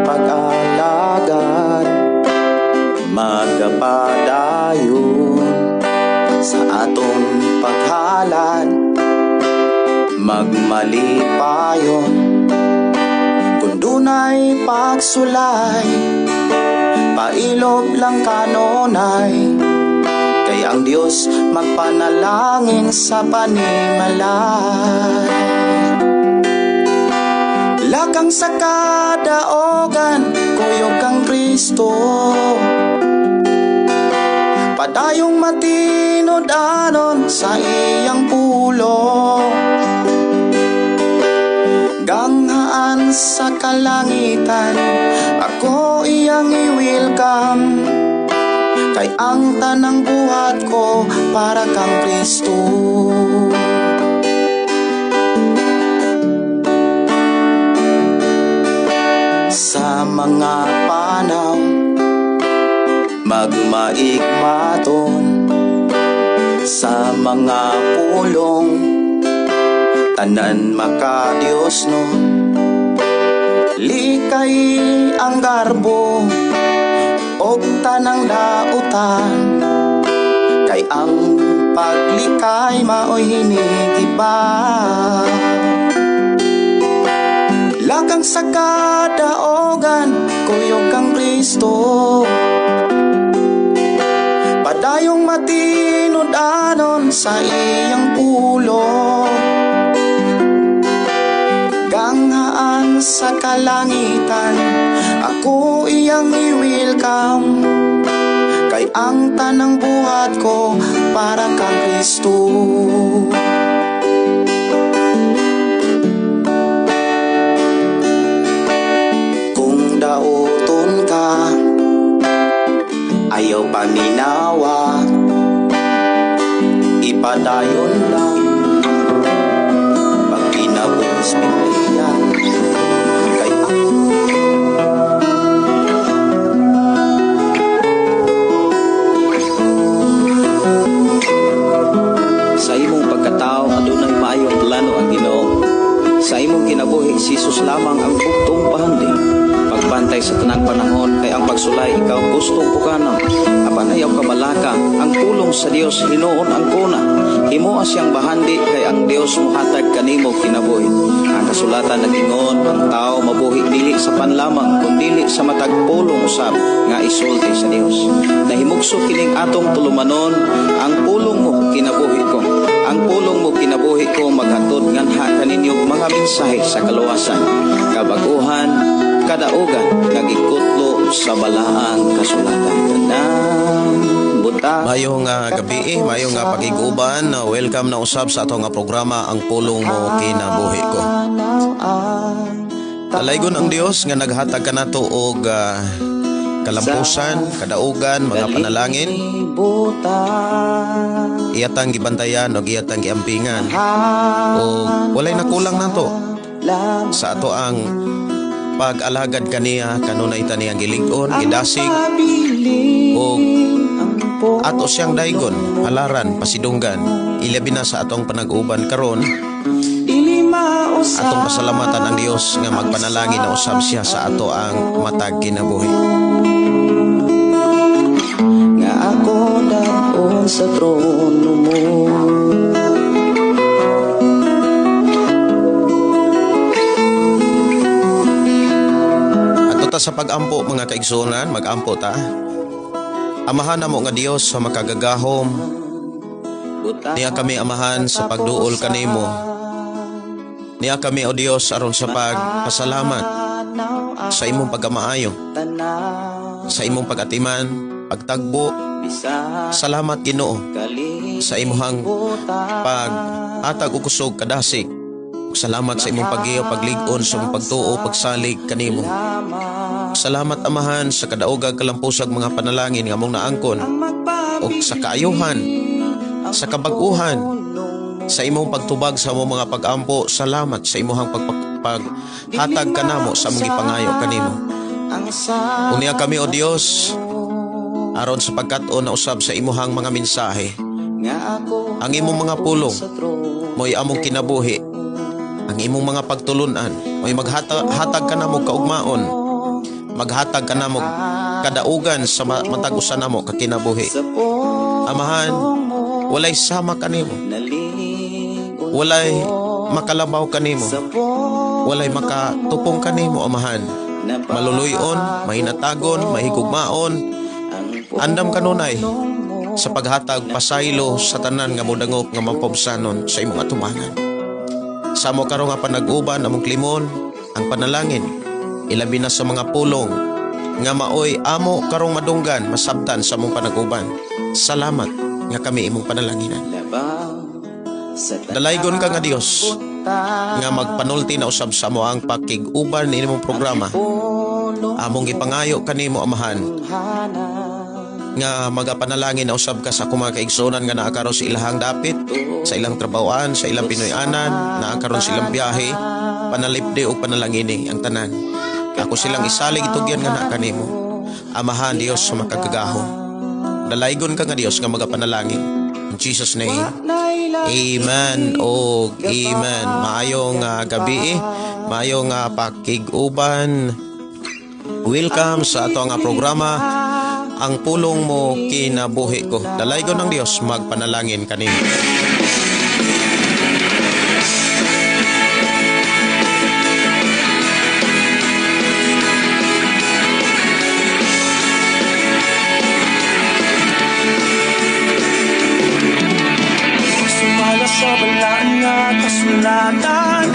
pag-alagad, magapadayon sa atong paghalad, magmalipayon. Kung dunay pagsulay, pailog lang kanunay, kay ang Dios magpanalangin sa panimalay. Lakang sa kadaogan, kuyog kang Kristo, padayong matinod-anon sa iyang pulo. Ganghaan sa kalangitan, ako iyang i-welcome, kay ang tanang buhat ko para kang Kristo. Sa mga panaw magmaigmaton, sa mga pulong tanan maka-Dios no. Likay ang garbo og tanang lautan, kay ang paglikay maoy hinigiba. Lakang sa kadaogan, kuyog kang Kristo, padayong matinod-anon sa iyang pulo. Ganghaan sa kalangitan, ako iyang i-welcome, kay ang tanang buhat ko para kang Kristo. Kung dauton ka, ayaw paminawa, ipadayon lang pag pinabos Biblia, kay sa imong pagkatao adunay maayong plano ang Ginoo. Sa imong kinabuhi si Jesus lamang ang bugtong pahandi, pagbantay sa tanang panahon, kay ang pagsulay ikaw gustong pukanan. Apan ayaw ka malaka, ang pulong sa Dios hinuon ang kuna. Himo siyang bahandi, kay ang Dios muhatag kanimo kinabuhi. Ang kasulatan nagingon, ang tao mabuhi dili sa panlamang, kundi sa matag pulong usab nga isulti sa Dios. Nahimugso kining atong tulumanon, ang pulong mo kinabuhi ko. Ang pulong mo kinabuhi ko, maghatod nganha kaninyong mga mensahe sa kaluwasan, kabaguhan, kadaugan, nagikutlo sa balaang kasulatan. Mayong gabi, mayong pag-iguban. Welcome na usab sa atong programa Ang Pulong Mo Kinabuhi Ko. Talaygon ang Dios nga naghatag kanato og kalampusan, kadaugan, mga panalangin. Iyatang gibantayan o iyatang giampingan, o walay nakulang nato sa ato ang pag-alagad kaniya, kanunay taniyang gilig-on, gidasig, o ato siyang daygon, halaran, pasidunggan, ilabi na sa atong panag-uban karon. Atong pasalamatan ang Dios nga magpanalangin na usab siya sa ato ang matag kinabuhi. Nga ako daon sa trono mo, ato ta sa pag-ampo mga kaigsunan, mag-ampo ta. Amahan na mo nga Dios sa makagagahom, niya kami amahan sa pagduol kanimo. Niya kami o Dios aron sa pagpasalamat sa imong pagkamaayo, sa imong pag-atiman, pagtagbo. Salamat Ginoo sa imong pag-atag ug kusog kadasig. Salamat sa imong pag-iyo, paglig-on, sa imong pagtuo, pagsalig kanimo. Salamat amahan sa kadaugag kalampusag mga panalangin nga mong naangkon, o sa kaayuhan, sa kabag-uhan, sa imong pagtubag sa imong mga pag-ampo. Salamat sa imong paghatag kanamo sa mong gipangayo kanimo. Unya kami o Dios aron sa pagkat-on na usab sa imuhang mga mensahe. Ang imong mga pulong mo'y among kinabuhi, ang imong mga pagtulunan mo'y maghatag kanamo kaugmaon maghatag ka namo kadaugan sa matag usa namo ka kinabuhi. Amahan, walay sama kanimo, walay makalabaw kanimo, walay makatupong kanimo, amahan. Maluluyon, mahinatagon, mahigugmaon, andam kanunay sa paghatag pasaylo sa tanan nga modangop nga mapobsanon sa imong atubangan. Sa mo karon nga panag-uban among klimon ang panalangin, ilabi na sa mga pulong nga maoy amo karong madunggan masabtan sa among panag-uban. Salamat nga kami imong panalanginan. Dalaygon ka nga Dios nga magpanulti na usab sa mo ang pakig-uban ni imong programa. Among gipangayo kanimo, amahan, nga magapanalangin na usab ka sa akong mga kaigsunan nga naa karon sa ilahang dapit, sa ilang trabahoan, sa ilang Pinoy-anan, naa karon sa ilang biyahe, panalipdi o panalangini ang tanan. Ako silang isalig itugyan nga naa kanimo. Amahan Dios sa makagagahon. Dalaygon ka nga Dios nga magapanalangin. In Jesus name, amen o amen. Maayong gabi, maayong pakig-uban. Welcome sa ato nga programa, ang pulong mo kinabuhi ko. Dalaygon ng Dios, magpanalangin kanimo. Sa balaan nga kasulatan,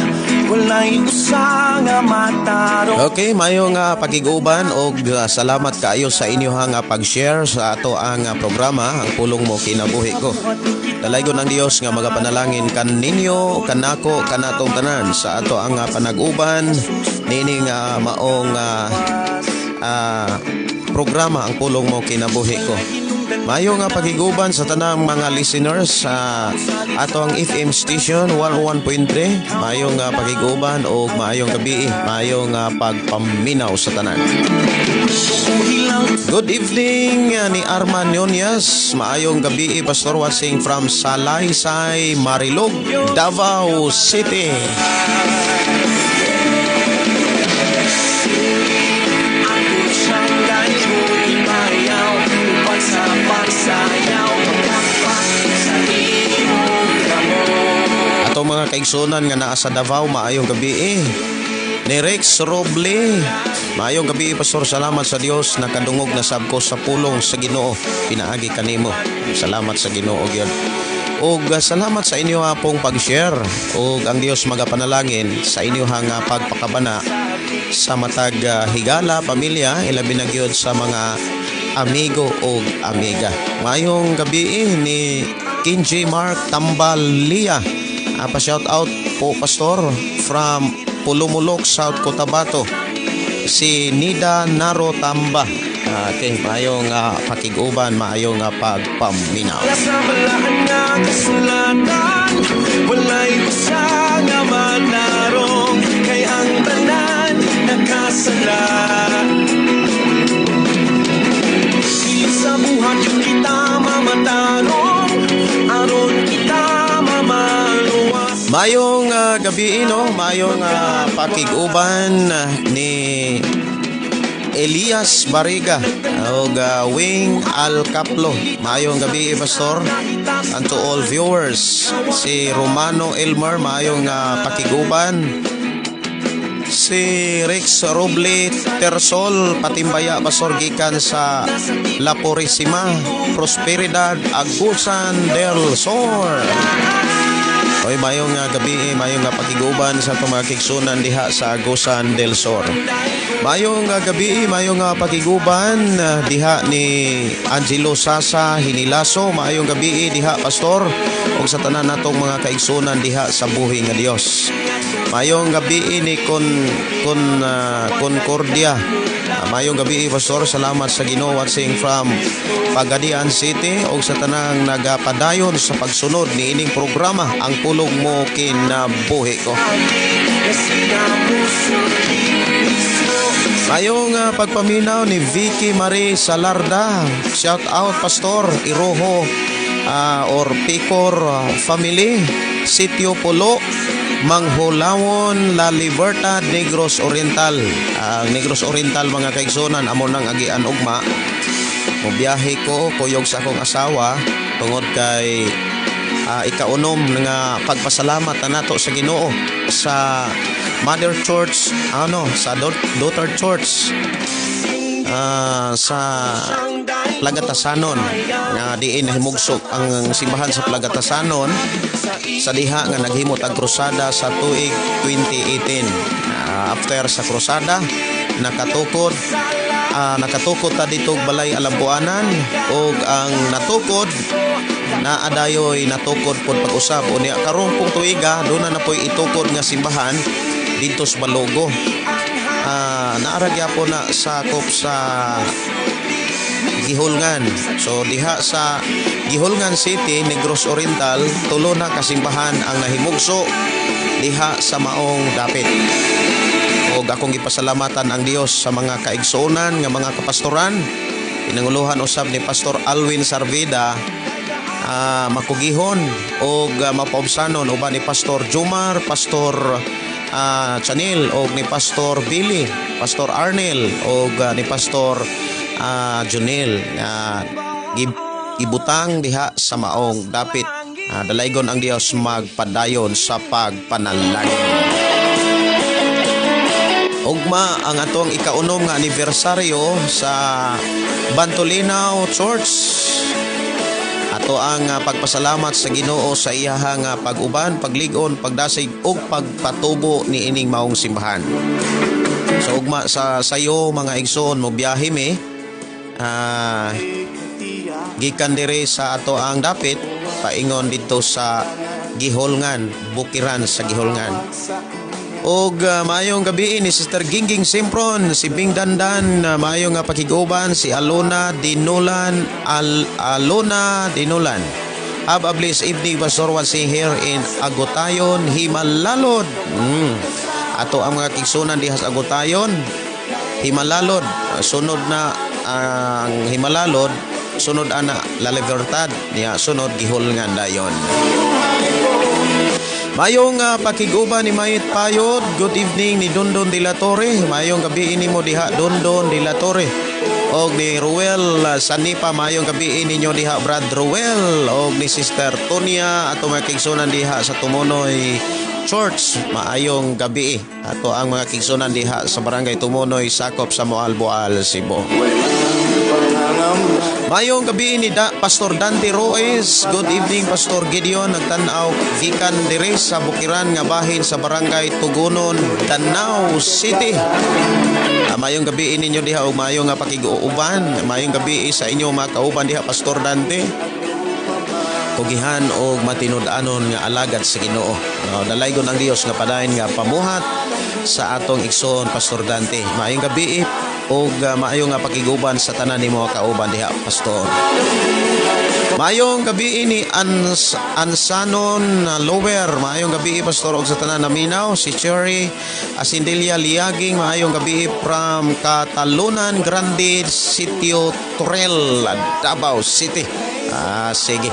walay usa nga mataro. Okay, mayong pakiguban o salamat kaayo sa inyo nga pag-share sa ato ang programa, ang pulong mo kinabuhi ko. Dalaygon ng Dios nga magapanalangin kaninyo, kanako, kanatong tanan sa ato ang panag-uban nini nga maong programa, ang pulong mo kinabuhi ko. Mayo nga pagiguban sa tanang mga listeners sa ato ang FM station 101.3. Mayo nga pagiguban o maayong gabi, mayo nga pagpaminaw sa tanan. Good evening ni Arman Nyoñas. Maayong gabi, Pastor, watching from Salaysay, Marilog, Davao City. Ato mga kaigsunan nga naa sa Davao, maayong gabi ni Rex Roble. Maayong gabi, Pastor. Salamat sa Dios nakadungog na sabko sa pulong sa Ginoo. Pinaagi kanimo. Salamat sa Ginoo gyud. Og salamat sa inyo pong pag-share. Og ang Dios magapanalangin sa inyo nga pagpakabana sa matag higala pamilya, ilabi na gyud sa mga amigo o amiga. Mayong gabi ni Kinji Mark Tambalia. Pa-shout out po, Pastor, from Pulumulok, South Cotabato. Si Nida Naro Tamba. Okay, mayong pakiguban, mayong pagpaminaw. Sa balaan nga kasulatan, walay usa nga manarong, kay ang tanan nakasala. Sa buhat kita mamatarong, aron kita mamaluwas. Mayong gabi, mayong pakiguban ni Elias Bariga o Wing Alcaplo. Mayong gabi, Pastor, and to all viewers. Si Romano Elmer, mayong pakiguban. Si Rex Roble Tersol, patimbaya, Pastor, gikan sa La Purisima, Prosperidad, Agusan del Sur. Oy, mayong gabi, mayong pakiguban sa mga kigsunan diha sa Agusan del Sur. Mayong gabi, mayong pakiguban diha ni Angelo Sasa Hinilaso. Mayong gabi diha, Pastor, ug sa tanan natong mga kaigsunan diha sa buhi nga Dios. Mayong gabi ni Concordia. Mayong gabi, Pastor, salamat sa Ginoo, watching from Pagadian City ug sa tanang nagapadayon sa pagsunod ni ining programa, ang pulong mo kinabuhi ko. Mayong pagpaminaw ni Vicky Marie Salarda. Shout out, Pastor, Iroho or Picor family, Sitio Pulo, Manghulawon La Libertad, Negros Oriental. Ang Negros Oriental mga kaigsunan amo nang agian ugma. Mobiyahe ko kuyog sa akong asawa tungod kay ikaunom nga pagpasalamat na nato sa Ginoo sa Mother Church, sa Daughter Church sa Plagatasanon nga diin nahimugsok ang simbahan sa Plagatasanon sa diha nga naghimot ang krusada sa tuig 2018. After sa krusada nakatukod ta dito balay Alampuanan og ang natukod na adayoy natukod pod pag-usab unya karong pong tuiga doon na po'y itukod nga simbahan dito sa Balogo. Naaragya po na sakop sa Gihulngan. So diha sa Gihulngan City, Negros Oriental, tulo na kasimbahan ang nahimugso diha sa maong dapit. Og akong gipasalamatan ang Dios sa mga kaigsuonan nga mga kapastoran. Pinanguluhan usab ni Pastor Alwin Sarvida makugihon og mapaubsanon uban ni Pastor Jumar, Pastor Chanil og ni Pastor Billy, Pastor Arnel og ni Pastor Junil gibutang diha sa maong dapit. Dalaygon ang Dios magpadayon sa pagpanalangin. Ugma ang atong ikaunom nga anibersaryo sa Bantolinaw Church. Ato ang pagpasalamat sa Ginoo sa iyaha nga pag-uban, pagligon, pagdasig ug pagpatubo ni ining maong simbahan. So ugma sa sayo mga igsoon mo biyahe mi gikan diri sa ato ang dapit paingon dito sa Gihulngan, Bukiran sa Gihulngan. Og maayong gabi ni Sister Gingging Simpron, si Bing Dandan, maayong pakiguban si Alona Dinulan, Alona Dinulan. Have a blessed evening, Pastor Watsi here in Agotayon, Himalalod. Ato ang mga kigsunan diha sa Agotayon, Himalalod. Sunod na ang Himalalod, sunod ana La Libertad, niya sunod Gihulngan dayon. Mayong pakiguban ni Mayit Payod. Good evening ni Dondon de la Torre. Mayong gabi ini mo diha Dondon de la Torre. Og ni Ruel Sanipa, mayong gabi ini nyo diha Brad Ruel. Og ni Sister Tonia ato mga kigsunan diha sa Tumunoy Church. Maayong gabi ato ang mga kigsunan diha sa Barangay Tumunoy, sakop sa Moalboal, Cebu. Mayong gabi ni Pastor Dante Roes. Good evening Pastor Gideon. Nagtanaw gikan diri sa Bukiran nga bahin sa Barangay Tugunon, Danau City. Mayong gabi ninyo diha og mayong nga pakiguuban. Mayong gabi sa inyo mga kauban diha Pastor Dante. Pugihan og matinud-anon nga alagad sa Ginoo. Dalaygon ang Dios nga padayon nga pamuhat sa atong igsoon Pastor Dante. Mayong gabi og maayong nga pakiguban sa tanan ni mga kauban diha Pastor. Mayong gabi ini Ansanon Lower. Maayong gabi Pastor og sa tanan naminaw si Cherry Asindelia Liaging. Maayong gabi from Catalunan Grande, Sitio Torrel, Davao City. Sige.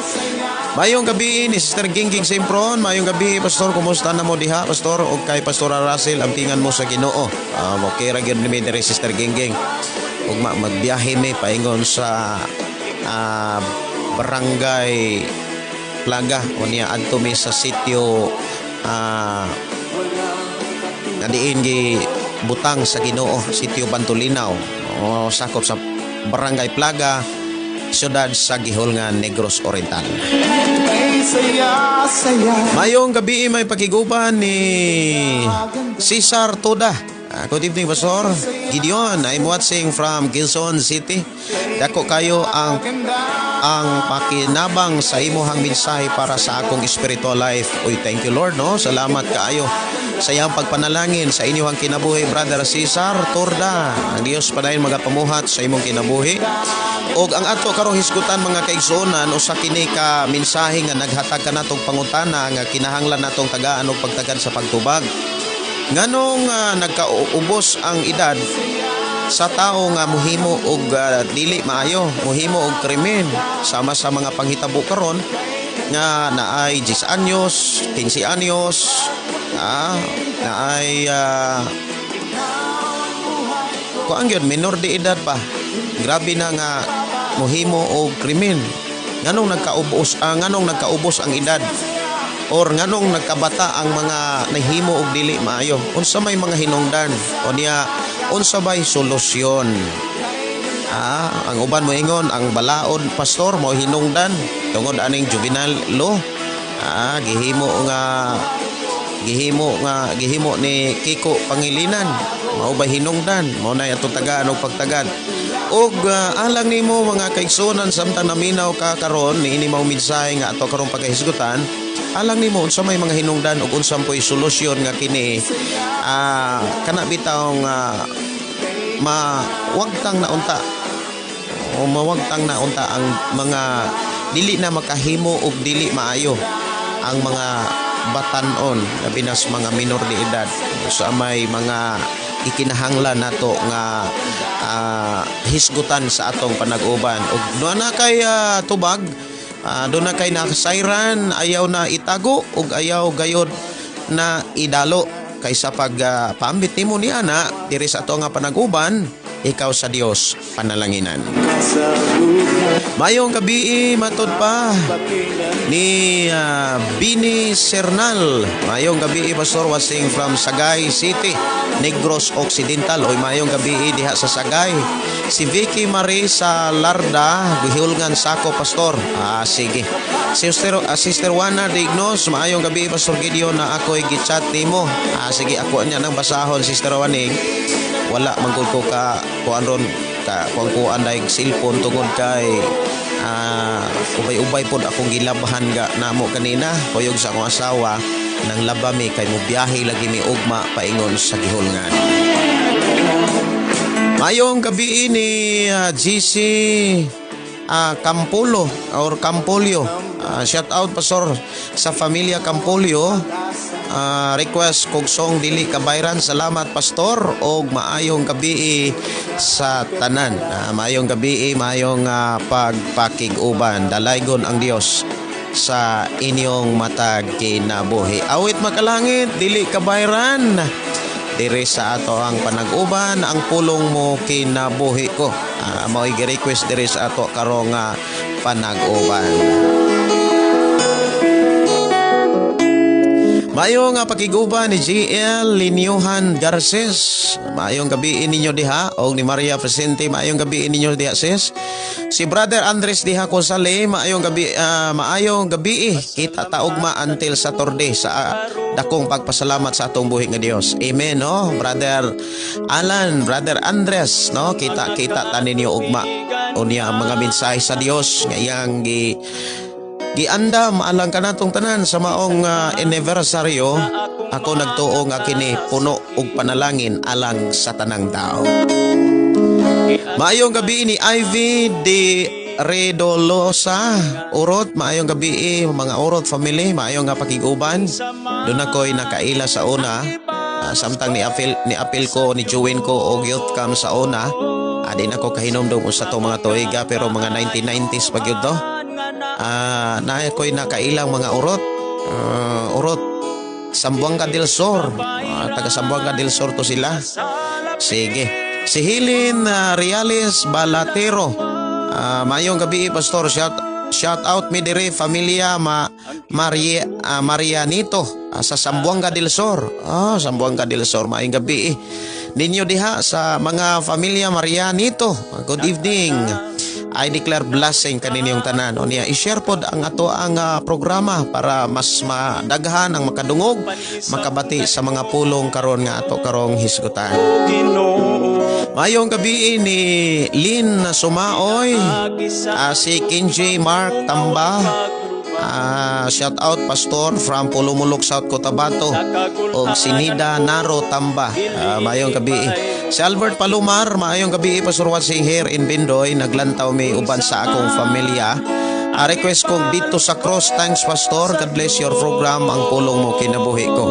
Mayong gabi ni Sister Gingging Simpron. Mayong gabi Pastor, kumusta na mo diha Pastor? O kay Pastor Russell, amtingan mo sa Ginoo. Okay ra gyud mi diri Sister Gingging. Ug magbiyahe mi paingon sa Barangay Plaga unya adto mi sa sitio nadiin gi butang sa Ginoo, sitio Bantolinaw. Sakop sa Barangay Plaga, siyudad sa Gihulngan, Negros Oriental. Mayong gabi may pakiguban ni Cesar Toda. Good evening Pastor Gideon. I'm watching from Quezon City. Dako kayo ang pakinabang sa imuhang mensahe para sa akong spiritual life. Uy, thank you Lord, no? Salamat kaayo sa iyang pagpanalangin sa inyong kinabuhi, Brother Cesar Torda. Ang Dios padayon magapamuhat sa imong kinabuhi. Og ang ato karong hisgutan mga kaigsuonan usa kini ka mensahe nga naghatag kanatong pangutana nga kinahanglan natong tagaan og pagtagad sa pagtubag. Nganong nagkaubos ang edad sa tao nga muhimo og dili maayo, muhimo og krimen sama sa mga panghitabo karon nga naay 10 anyos, 15 anyos, na ay kuan gyud minor de edad pa. Grabe na nga mohimo og krimen. Nganong nagkaubos ang edad or nganong nagkabata ang mga nahimo og dili maayo. Unsa may mga hinungdan o niya unsa bay solusyon? Ang uban mo ingon ang balaod pastor mo hinungdan tungod aning juvenile law. Gihimo ni Kiko Pangilinan mao ba hinungdan mao na atong tagaan og pagtagad og alang nimo mga kaigsunan samtang naminaw ka karon niini mao mensahe nga ato karong pagkahisgutan alang nimo unsa may mga hinungdan ug unsa po'y solusyon nga kini kana bitaw mawagtang na unta ang mga dili na makahimo og dili maayo ang mga batanon labi na sa mga minor de edad sa may mga ikinahanglan nato nga hisgutan sa atong panag-uban ug doon na kay tubag doon na kay nakasayran ayaw na itago ug ayaw gayod na idalo kaysa pag paambit nimo ni ana diri sa ato nga panag-uban ikaw sa Dios panalanginan. Mayong gabi matod pa ni Bini Sernal. Mayong gabi Pastor watching from Sagay City, Negros Occidental. Oy mayong gabi diha sa Sagay. Si Vicky Marie sa Larda, gihulngan sako Pastor. Sige. Sister Juana Dignos, mayong gabi Pastor Gideon na ako'y gichat nimo. Sige ako nya nang basahon Sister Juaning. Wala manggod ko ka kuan ron ka kuan daig cellphone tungod kay ubay-ubay pod akong gilabahan ga namo kanina kuyog sa akong asawa nang labami kay mo biyahe lagi mi ugma paingon sa gihulngan. Mayong gabi ni GC Campulo or Campolio. Shout out Pastor sa familia Campolio. Request kog song dili kabayran. Salamat Pastor og maayong gabi sa tanan. Maayong gabi, maayong pagpakig-uban. Dalaygon ang Dios sa inyong matag kinabuhi. Awit makalangit dili kabayran. Diri sa ato ang panag-uban ang pulong mo kinabuhi ko. Mao'y gi-request diri sa ato karong panag-uban. Mayong pakiguban ni GL Linyohan Garces. Mayong gabi ninyo diha og ni Maria Presente mayong gabi ninyo diha sis. Si Brother Andres diha Consale maayong gabi kita taugma until Saturday sa dakong pagpasalamat sa atong buhi nga Dios. Amen no. Brother Alan, Brother Andres no kita tanin niyo ugma unya mga mensahe sa Dios nga iyang giandam alang kanatong tanan sa maong anibersaryo. Ako nagtuo nga kini puno og panalangin alang sa tanang tao. Maayong gabi ni Ivy de Redolosa Urot. Maayong gabi mga Urot family. Maayong nga pakiguban. Doon ako'y nakaila sa una. Samtang ni apil ko ni join ko og youth camp sa una. Di na ko kahinomdom sa to mga tuiga pero mga 1990s pag yun to. Na ako'y nakailang mga urot Sambuanga del Sur, taga Sambuanga del Sur to sila. Sige. Si Hilin Reales Balatero, mayong gabi Pastor, shout out mi dire familia Marianito sa Sambuanga del Sur. Sambuanga del Sur, mayong gabi ninyo diha sa mga familia Marianito. Good evening. I declare blessing kaninyong tanan. O niya, i-share pod ang ato ang programa para mas madaghan ang makadungog, makabati sa mga pulong karon nga ato karong hisgutan. Mayong gabi ni Lynn Sumaoy, si Kinji Mark Tamba. Shout out Pastor from Pulumulok, South Cotabato og Sinida Naro Tamba. Mayong gabi. Si Albert Palumar, maayong gabi Pastor watching here in Bindoy. Naglantaw may uban sa akong familia. Request kong dito sa cross. Thanks Pastor. God bless your program. Ang pulong mo kinabuhi ko.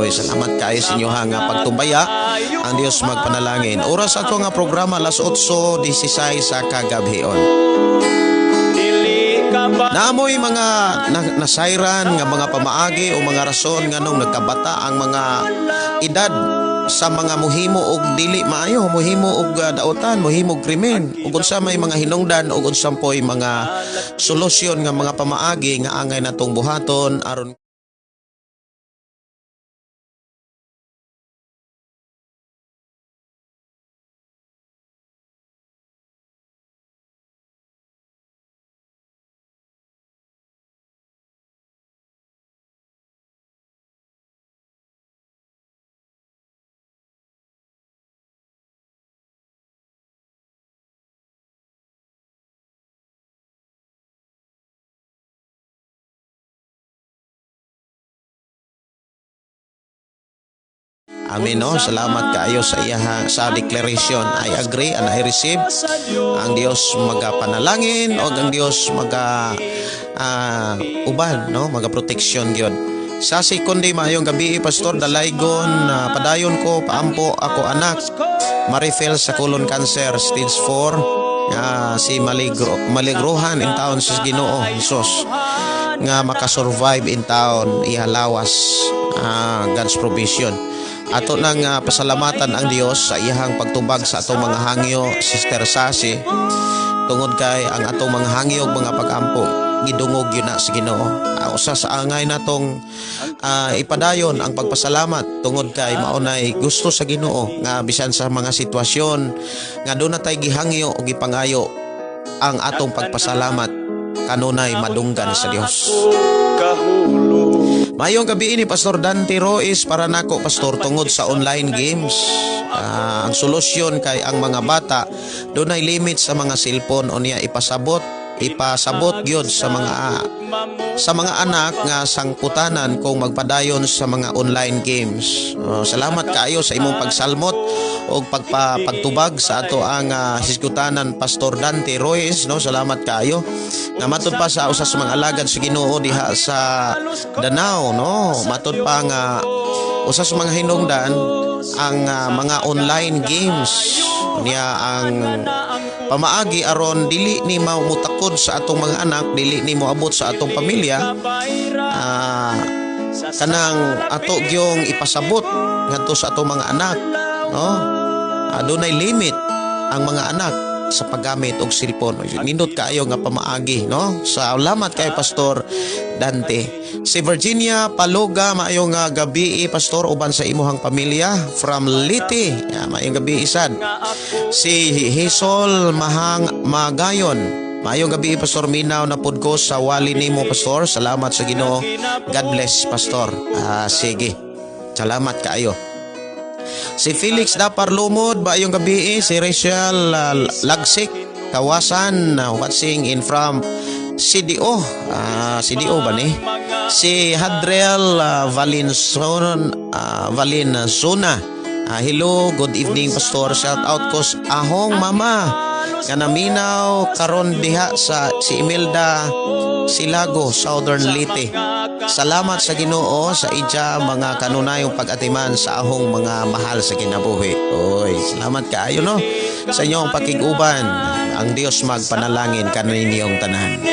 Oy, salamat kayo sa inyo nga pagtumbaya. Ang Dios magpanalangin. Oras ato nga programa alas 8:16 sa kagabhion. Naamoy mga nasayran nga mga pamaagi o mga rason nga nung nagkabata ang mga edad sa mga muhimo og dili maayo, muhimo og daotan, muhimo og krimen, ug unsa may mga hinungdan ug unsa po'y mga solusyon nga mga pamaagi nga angay natong buhaton aron Amen no. Salamat kaayo sa iya sa declaration. I agree and I receive. Ang Dios magapanalangin o ang Dios uban no, magaproteksyon gyud. Sa sekundi maayong gabi pastor dalaygon padayon ko paampo ako anak Marifel sa colon cancer stage 4 si maligrohan in town sa Ginoo Hesus nga makasurvive in town ihalawas God's provision. Ato nang pasalamatan ang Dios sa iyahang pagtubag sa atong mga hangyo, Sister Sasi. Tungod kay ang atong mga hangyo mga pag-ampo gidungog yun na sa Ginoo. Usa sa angay natong ipadayon ang pagpasalamat tungod kay maunay gusto sa Ginoo nga bisan sa mga sitwasyon nga doon na tay gihangyo o gipangayo ang atong pagpasalamat kanunay madunggan sa Dios. Mayong gabi ni Pastor Dante Rois para nako pastor tungod sa online games. Ang solusyon kay ang mga bata doon ay limit sa mga cellphone o niya ipasabot gyud sa mga anak nga sangputanan kung magpadayon sa mga online games. Salamat kaayo sa imong pagsalmot o pagtubag sa ato ang hisgutanan Pastor Dante Rois no. Salamat kaayo nga matud pa sa usa sa mga alagad sa Ginoo diha sa Danao no. Matud pa nga usa sa mga hinungdan ang mga online games niya ang pamaagi aron dili ni mutakod sa atong mga anak, dili ni moabot sa atong pamilya kanang ato gyung ipasabot ngadto sa atong mga anak no. Adunay limit ang mga anak sa paggamit og cellphone. Nindot kaayo nga pamaagi no. Salamat kay Pastor Dante. Si Virginia Paloga maayong gabi pastor uban sa imuhang pamilya from Liti. Maayong gabi isad. Si Hisol Magayon maayong gabi pastor minaw na pud ko sa wali nimo pastor. Salamat sa Ginoo. God bless pastor. Sige. Salamat kaayo. Si Felix Dapar Lumod maayong gabi. Si Rachel Lagsik Kawasan watching in from CDO. CDO ba ni? Si Hadriel Valinsona. Hello, good evening pastor. Shout out ko sa ahong mama nga naminaw karon diha sa si Imelda Silago, Southern Leyte. Salamat sa Ginoo sa ija mga kanunayong pag-atiman sa ahong mga mahal sa kinabuhi. Oy, salamat kaayo no sa inyong pakiguban. Ang Dios magpanalangin kaninyong tanan.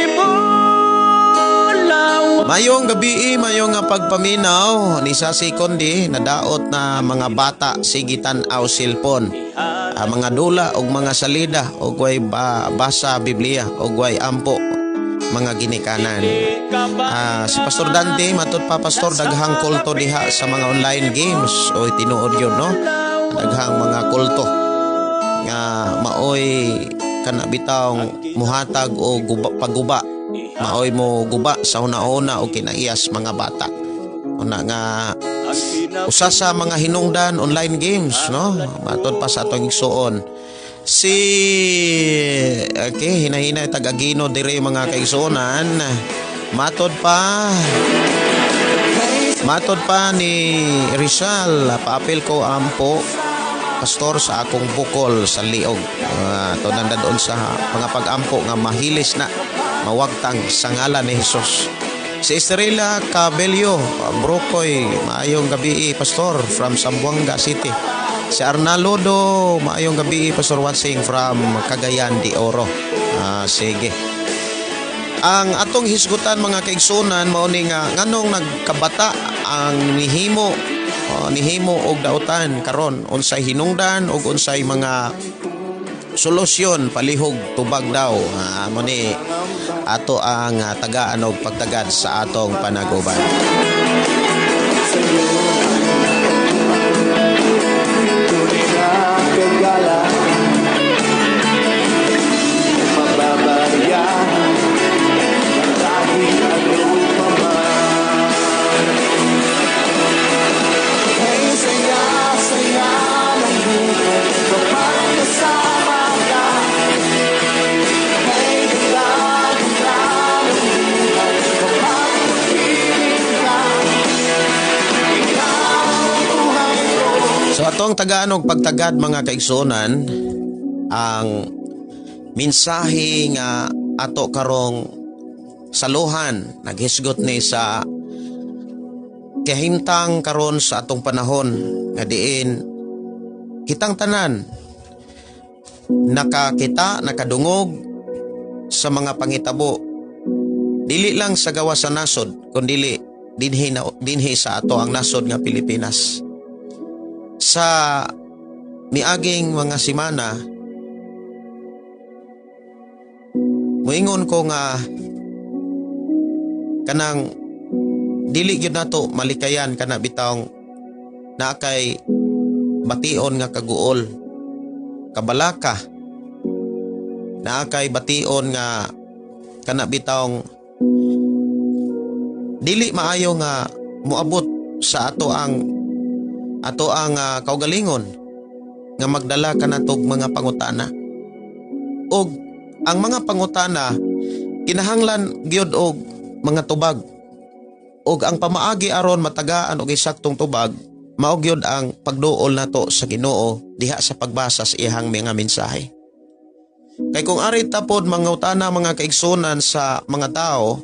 Mayong gabi, mayong pagpaminaw ni sa sekundi nadaot na mga bata sigitan aw cellphone. Mga dula og mga salida og way basa Biblia og way ampo mga ginikanan. Si Pastor Dante matud pa pastor daghang kulto diha sa mga online games o tinuod yun no. Daghang mga kulto nga maoy kana bitawng muhatag o pagguba maoy mo guba sa una-una o kinaiyas mga bata. Una nga usa sa mga hinungdan online games no. Matod pa sa atong igsuon si hinahinay tagagino dire mga kaigsuonan. Matod pa ni Rizal paapil ko ampo pastor sa akong bukol sa liog. To nanda doon sa mga pag-ampo nga mahilis na mawagtang sa ngalan ni Jesus. Si Estrella Cabello Brokoy maayong gabi pastor from Zamboanga City. Si Arnaldo maayong gabi pastor watching from Cagayan de Oro. Sige. Ang atong hisgutan mga kaigsunan mao ni nga nganong nagkabata ang nihimo og dautan karon unsay hinungdan ug unsay mga solusyon palihog tubag daw mo ni ato ang tagaan og pagtagad sa atong panaguban. So atong tagaan og pagtagad mga kaigsunan ang mensahe nga ato karong saluhan naghisgot ni sa kahimtang karon sa atong panahon nga diin kitang tanan nakadungog sa mga pangitabo dili lang sa gawa sa nasod kundi dinhi sa ato ang nasod nga Pilipinas. Sa miaging mga simana moingon ko nga kanang dili gyud nato malikayan kana bitawng naakay bation nga kaguol kabalaka naakay bation nga kana bitawng dili maayo nga moabot sa ato ang kaugalingon nga magdala kanatog mga pangutana. Og ang mga pangutana kinahanglan gyud og mga tubag. Og ang pamaagi aron matagaan og eksaktong tubag mao gyud ang pagduol nato sa Ginoo diha sa pagbasa sa iyang mga mensahe. Kay kung ari tapod mangutana mga kaigsunan sa mga tao,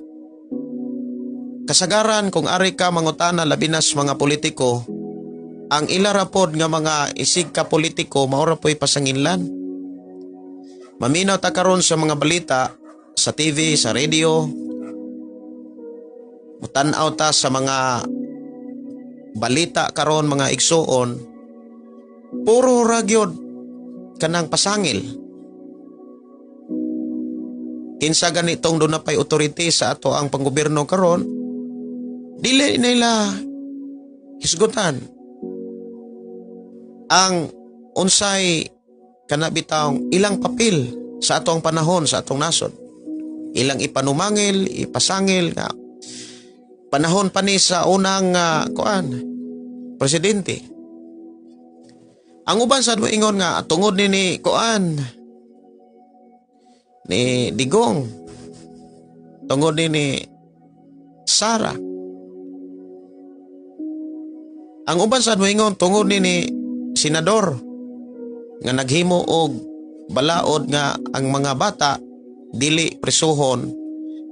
kasagaran kung ari ka mangutana labi na sa mga politiko, ang ilarapod nga mga isig ka politiko maura po'y pasanginlan. Maminaw ta karon sa mga balita sa TV, sa radio. Mutanaw ta sa mga balita karon mga igsuon. Puro ragyod kanang pasangil. Kinsa ganitong doon na pa'y authority sa ato ang panggobyerno karon, dili nila hisgutan ang unsay kanabitang ilang papel sa atong panahon sa atong nasod. Ilang ipanumangil, ipasangil nga panahon pa ni sa unang presidente. Ang uban sa ingon nga tungod ni Digong, tungod ni Sara. Ang uban sa ingon tungod ni senador nga naghimo og balaod nga ang mga bata dili presuhon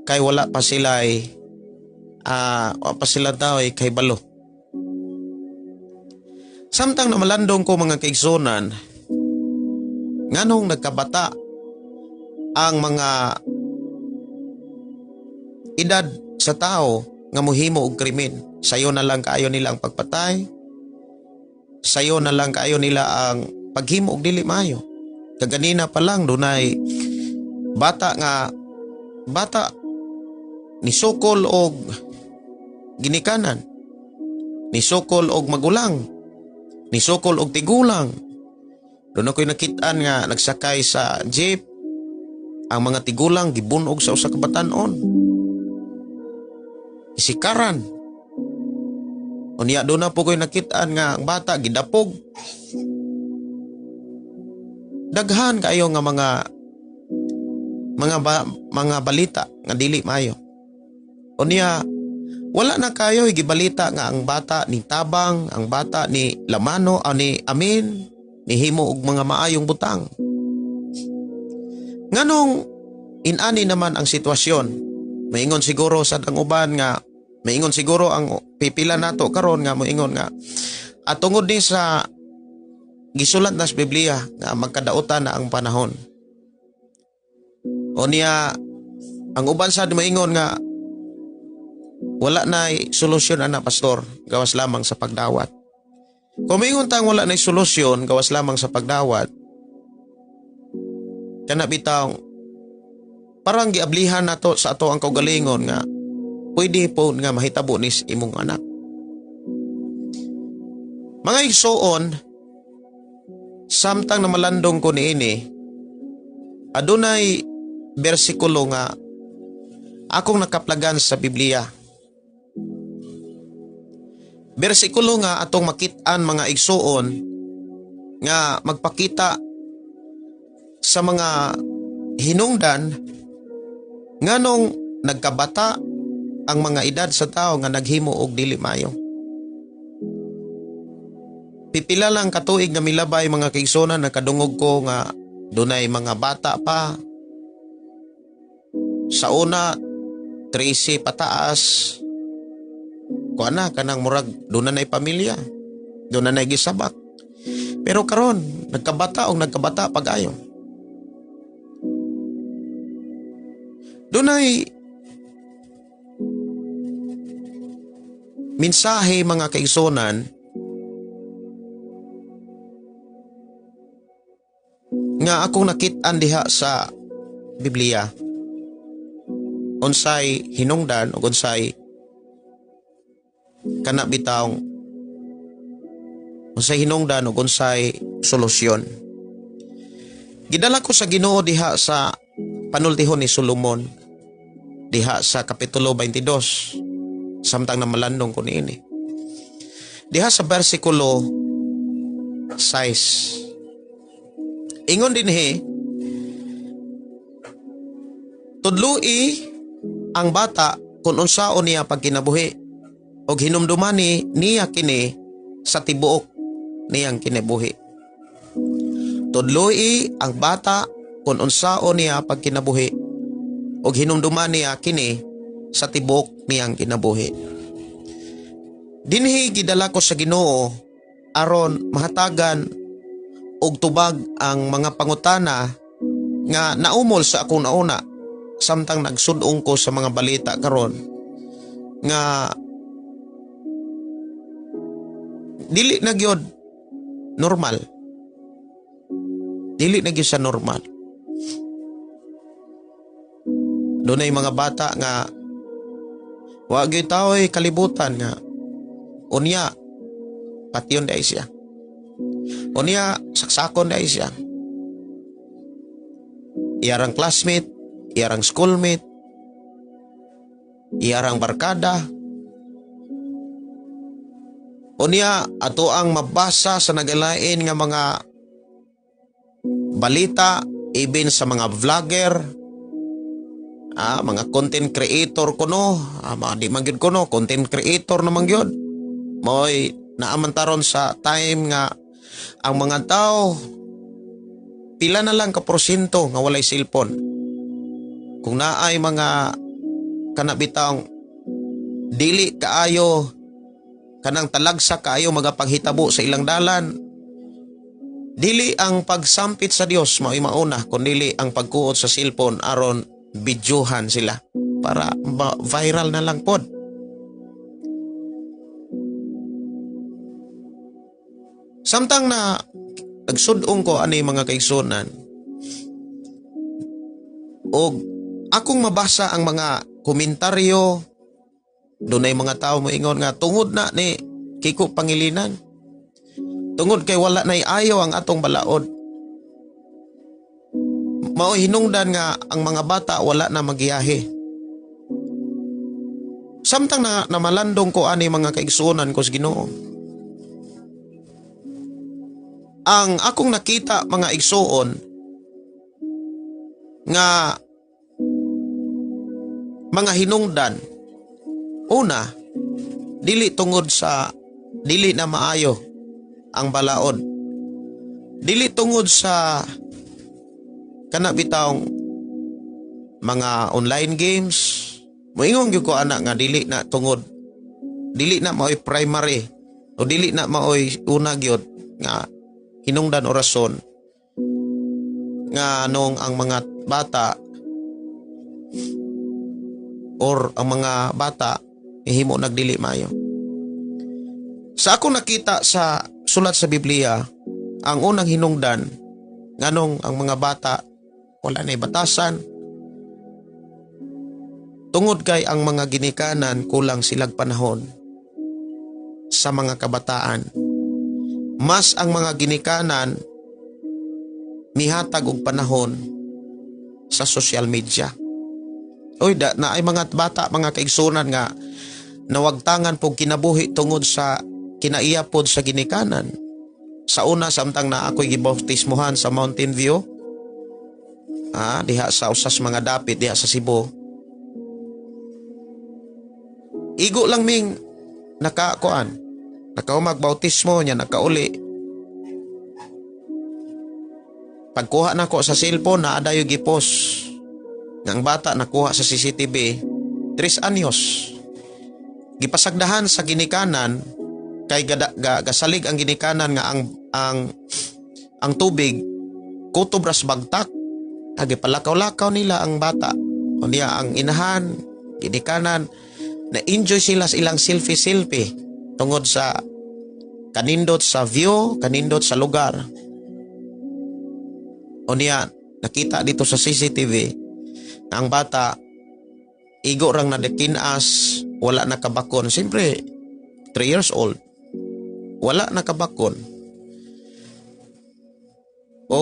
kay wala pa sila daw kay balo. Samtang namalandong ko mga kaigsunan nganong nagkabata ang mga edad sa tao nga mohimo og krimen, sayo na lang kaayo nila ang pagpatay, sayo na lang kaayo nila ang paghimo og dili maayo. Kaganina pa lang dunay bata ni sukol og ginikanan, ni sukol og magulang, ni sukol og tigulang. Doon ako'y nakitaan nga nagsakay sa jeep, ang mga tigulang gibunog sa usa ka batan-on, isikaran. Unya doon na po ko'y nakitaan nga ang bata gidapog. Daghan kayo nga mga balita nga dili maayo. Unya wala na kayo gibalita nga ang bata ni tabang, ang bata ni lamano o ni amin, ni himo og mga maayong butang. Nganong inani naman ang sitwasyon? Maingon siguro sa dang uban nga, maingon siguro ang pipila nato karon nga moingon nga at tungod din sa gisulat na sa Biblia nga magkadautan na ang panahon. O niya Ang uban sad maingon nga wala na solusyon ana pastor, gawas lamang sa pagdawat. Kung maingon tang wala na solusyon, gawas lamang sa pagdawat, kana bitaw parang giablihan nato sa ato ang kaugalingon nga pwede po nga mahitabo ni imong anak. Mga igsoon, samtang na malandong ko niini, adunay bersikulo nga akong nakaplagan sa Biblia. Bersikulo nga atong makit-an mga igsoon nga magpakita sa mga hinungdan nganong nagkabata ang mga edad sa tao nga naghimo og dili maayo. Pipila lang katuig nga milabay mga kaigsonan, nakadungog ko nga dunay mga bata pa sa una 13 pataas. Kuana kanang murag doon na pamilya, doon na gisabak. Pero karon nagkabata og nagkabata pag-ayo. Dunay mensahe mga kaigsonan nga akong nakit-an diha sa Biblia. Unsay hinungdan ug unsay kana bitawng unsay hinungdan ug unsay solusyon. Gidala ko sa Ginoo diha sa panultihon ni Solomon diha sa kapitulo 22 samtang namalandong ko niini. Diha sa bersikulo 6. Ingon dinhi, tudloi ang bata kung unsaon niya pagkinabuhi og hinumdumani niya kini sa tibuok niyang kinabuhi. Tudloi ang bata kung unsaon niya pagkinabuhi og hinumduman niya kini sa tibuok niyang kinabuhi. Dinhi gidala ko sa Ginoo aron mahatagan og tubag ang mga pangutana nga naumol sa akong nauna samtang nagsudong ko sa mga balita karon nga dili na gyud normal. Dili na gyud sa normal. Dunay mga bata nga wa gyud tao'y kalibutan nga unya pation dai siya. Unya saksakon dai siya. Iyarang classmate, iyarang schoolmate, iyarang barkada. Unya ato ang mabasa sa nagalain nga mga balita even sa mga vlogger, mga content creator kuno, mga di man gyud kuno content creator naman gyud. Moy naamantaron sa time nga ang mga tao pila na lang ka porsyento nga walay cellphone. Kung naay mga kanabitang dili kaayo kanang talagsa kaayo magapaghitabo sa ilang dalan, dili ang pagsampit sa Dios mao'y mauna kundi ang pagkuot sa cellphone aron videohan sila para viral na lang pod. Samtang na nagsudong ko ani mga kaigsunan og akong mabasa ang mga komentaryo, dunay mga tao moingon nga tungod na ni Kiko Pangilinan, tungod kay wala nay ayaw ang atong balaod, mao hinungdan nga ang mga bata wala na magiyahe. Samtang na namalandong ko ani mga kaigsunan ko sa Ginoo, ang akong nakita mga igsoon nga mga hinungdan, una, dili tungod sa dili na maayo ang balaod, dili tungod sa kanabitawng mga online games. Moingon gyud ko anak nga dili na tungod, dili na maoy primary o dili na maoy una gyud nga hinungdan o rason nga nung ang mga bata or ang mga bata himo nagdili maayo. Sa akong nakita sa sulat sa Biblia, ang unang hinungdan nganong ang mga bata wala na batasan tungod kay ang mga ginikanan kulang silag panahon sa mga kabataan. Mas ang mga ginikanan mihatag og panahon sa social media. Oy, na ay mga bata, mga kaigsunan nga nawagtangan pog kinabuhi tungod sa kinaiyapod sa ginikanan. Sa una, samtang na ako'y gibautismuhan sa Mountain View, diha sa usas mga dapit, diha sa Cebu. Igo lang ming nakaumag bautismo niya, nakauli. Pagkuha na ko sa cellphone, naadayo gipos. Ng bata nakuha sa CCTV, 3 anyos. Gipasagdahan sa ginikanan, kay gasalig ang ginikanan nga ang tubig, kutobras bagtak, palakaw-lakaw nila ang bata. O niya, ang inahan, ginikanan, na-enjoy sila sa ilang selfie-selfie tungod sa kanindot sa view, kanindot sa lugar. O niya, nakita dito sa CCTV, ang bata, igo rang nadekinas, wala nakabakon. Siyempre, 3 years old, wala nakabakon. O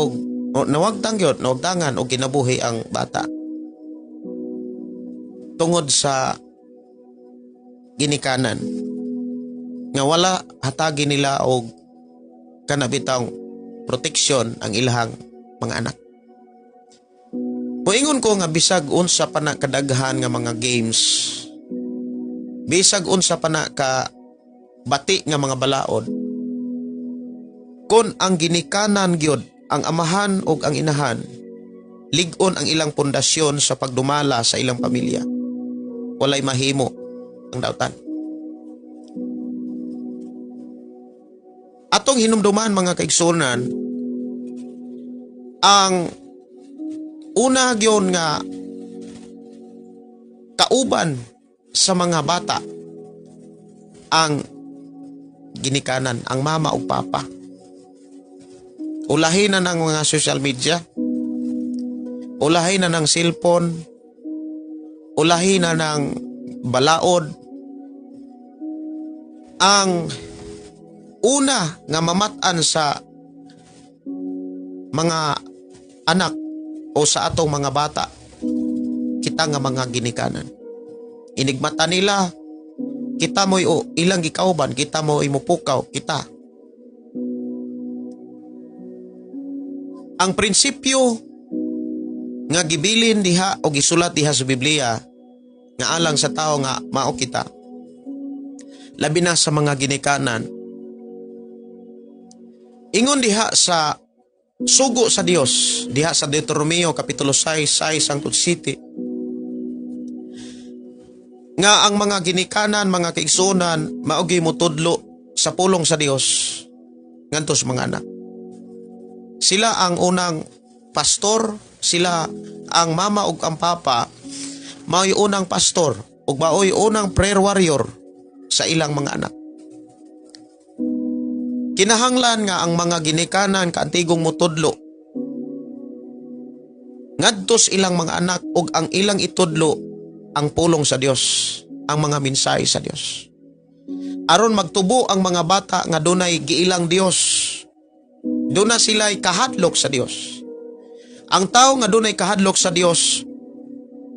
nawagtangan o kinabuhi ang bata. Tungod sa ginikanan. Nga wala hatagi nila o kanabitang proteksyon ang ilahang mga anak. Moingon ko nga bisag unsa pa na kadaghan nga mga games, bisag unsa pa na ka bati nga mga balaod, kun ang ginikanan gyud, ang amahan o ang inahan, lig-on ang ilang pundasyon sa pagdumala sa ilang pamilya, walay mahimo ang dautan. Atong hinumduman mga kaigsunan, ang una gyon nga kauban sa mga bata ang ginikanan, ang mama o papa. Ulahin na ng mga social media, ulahin na ng cellphone, ulahin na ng balaod. Ang una nga mamatan sa mga anak o sa atong mga bata, kita nga mga ginikanan. Inigmata nila, kita mo'y ilang gikauban, kita mo'y mupukaw, kita. Ang prinsipyo nga gibilin diha o gisulat diha sa Biblia nga alang sa tao nga mao kita, labi na sa mga ginikanan, ingon diha sa sugo sa Dios, diha sa Deuteronomio kapitulo 6 hangtod 7, nga ang mga ginikanan, mga kaigsunan, maogi mo tudlo sa pulong sa Dios ngantos mga anak. Sila ang unang pastor, sila ang mama ug ang papa, mao'y unang pastor ug mao'y unang prayer warrior sa ilang mga anak. Kinahanglan nga ang mga ginikanan kaantigong mutudlo ngadtos ilang mga anak ug ang ilang itudlo ang pulong sa Dios, ang mga mensahe sa Dios. Aron magtubo ang mga bata nga dunay giilang Dios, duna sila'y kahadlok sa Dios. Ang tao nga dunay kahadlok sa Dios,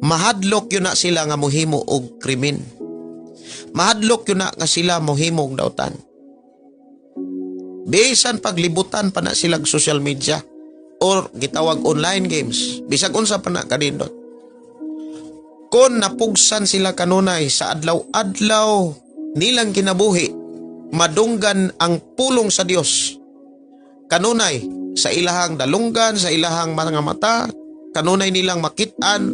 mahadlok yun na sila nga mohimo og krimen. Mahadlok yun na nga sila mohimo og dautan. Bisan paglibutan pa na silang social media or gitawag online games, bisag unsa pa na kanindot. Kung napugsan sila kanunay sa adlaw-adlaw nilang kinabuhi, madunggan ang pulong sa Dios. Kanunay sa ilahang dalunggan, sa ilahang mga mata, kanunay nilang makitaan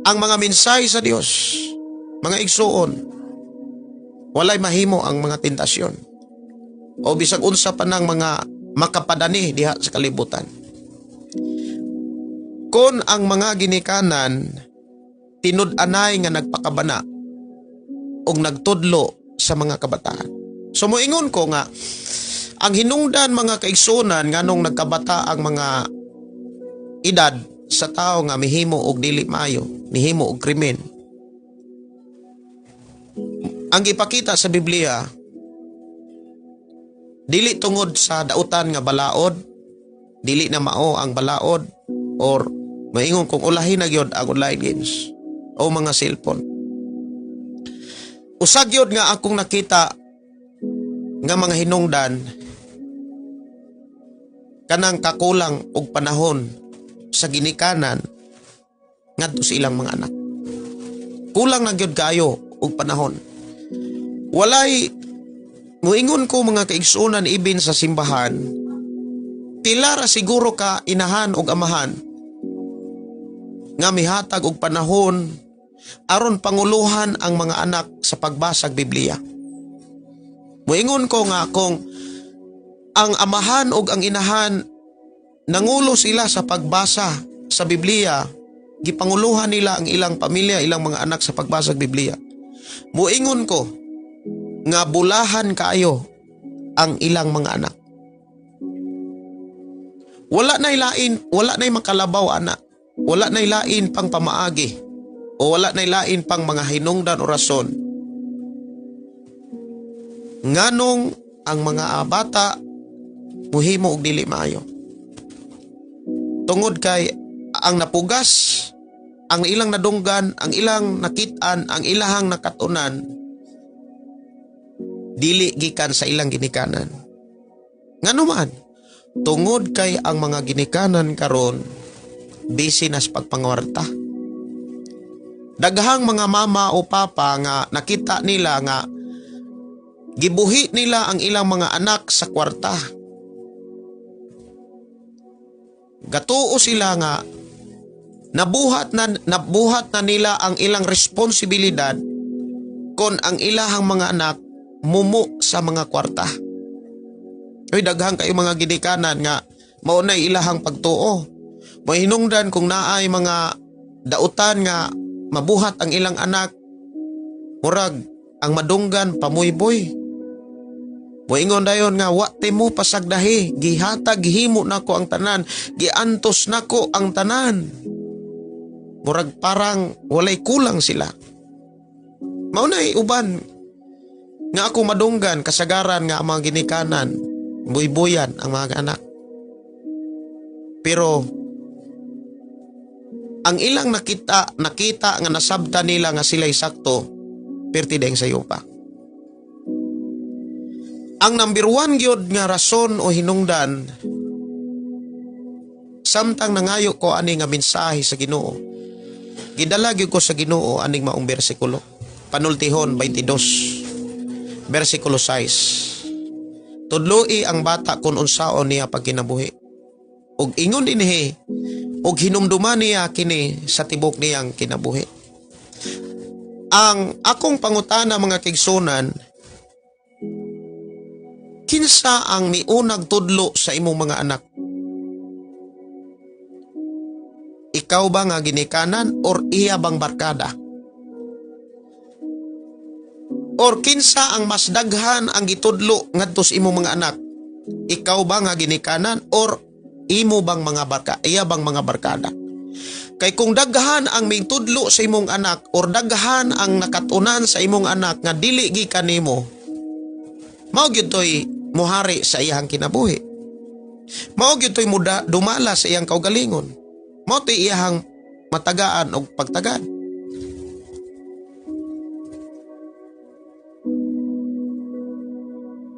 ang mga mensahe sa Dios. Mga igsuon, walay mahimo ang mga tentasyon o bisag unsa pa ng mga makapadani diha sa kalibutan. Kung ang mga ginikanan tinud-anay nga nagpakabana og nagtudlo sa mga kabataan. So moingon ko nga ang hinungdan mga kaigsunan nganong nagkabata ang mga edad sa tao nga mihimo og dili maayo, mihimo og krimen. Ang ipakita sa Biblia dili tungod sa dautan nga balaod, dili na mao ang balaod, or maingon kung ulahin na gyud ang online games o mga cellphone. Usag gyud nga akong nakita nga mga hinungdan kanang kakulang og panahon sa ginikanan ngadto sa ilang mga anak. Kulang na gyud kayo og panahon. Walay muingon ko mga kaigsunan ibin sa simbahan, tila ra siguro ka inahan og amahan nga mihatag og panahon aron panguluhan ang mga anak sa pagbasag Biblia. Muingon ko nga kung ang amahan og ang inahan nangulo sila sa pagbasa sa Biblia, gipanguluhan nila ang ilang pamilya, ilang mga anak sa pagbasag Biblia. Muingon ko nga bulahan kaayo ang ilang mga anak. Wala nay lain, wala nay makalabaw anak. Wala nay lain pang pamaagi o wala nay lain pang mga hinungdan o rason nganong ang mga bata muhimo og dili maayo. Tungod kay ang napugas, ang ilang nadunggan, ang ilang nakitaan, ang ilahang nakatunan dili gikan sa ilang ginikanan. Ngano man, tungod kay ang mga ginikanan karon busy na sa pagpangwarta. Daghang mga mama o papa nga nakita nila nga gibuhi nila ang ilang mga anak sa kwarta. Gatuo sila nga nabuhat na nila ang ilang responsibilidad kon ang ilahang mga anak mumo sa mga kwarta. Oy, daghang kayo mga ginikanan nga mao nay ilahang pagtuo. Mahinungdan kung naay mga dautan nga mabuhat ang ilang anak, murag ang madunggan pamuyboy. Moingon dayon nga wa timo pasagdahi, gihatag himo nako ang tanan, giantos nako ang tanan. Murag parang walay kulang sila. Mao nay uban nga ako madunggan kasagaran nga ang mga ginikanan, buybuyan ang mga anak. Pero ang ilang nakita nga nasabta nila nga sila'y sakto, perti deng sayo pa. Ang number one gyud nga rason o hinungdan, samtang nangayo ko ani nga mensahe sa Ginoo, gidala gyud ko sa Ginoo aning maong bersikulo. Panultihon 22, bersikulo 6. Tudloi ang bata kung unsaon niya pagkinabuhi. Ug ingon dinhi, ug hinumduman niya kini sa tibok niyang kinabuhi. Ang akong pangutana mga kigsunan, kinsa ang miunag tudlo sa imong mga anak? Ikaw ba nga ginikanan or iya bang barkada? Or kinsa ang mas daghan ang gitudlo ngadto sa imong mga anak? Ikaw ba nga ginikanan or imo bang mga iya bang mga barkada? Kay kung daghan ang may tudlo sa imong anak or daghan ang nakatunan sa imong anak nga dili gikan nimo, mao gyud toy muhari sa iyang kinabuhi. Mao gyud toy dumala sa iyang kaugalingon. Mao toy iyang matagaan og pagtagan.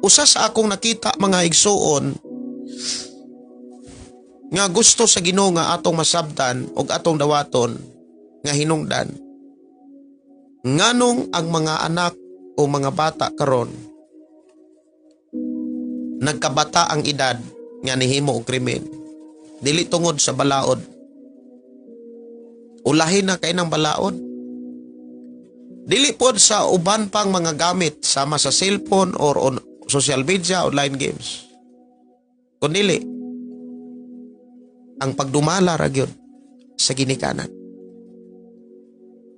Usa sa akong nakita mga igsuon nga gusto sa Ginoo nga atong masabtan og atong dawaton nga hinungdan. Nganong ang mga anak o mga bata karon nagkabata ang edad nga nihimo og krimen. Dili tungod sa balaod. Ulahin na kay ng balaod. Dili pod sa uban pang mga gamit sama sa cellphone or on social media, online games. Kundi ang pagdumala ra gyud sa ginikanan.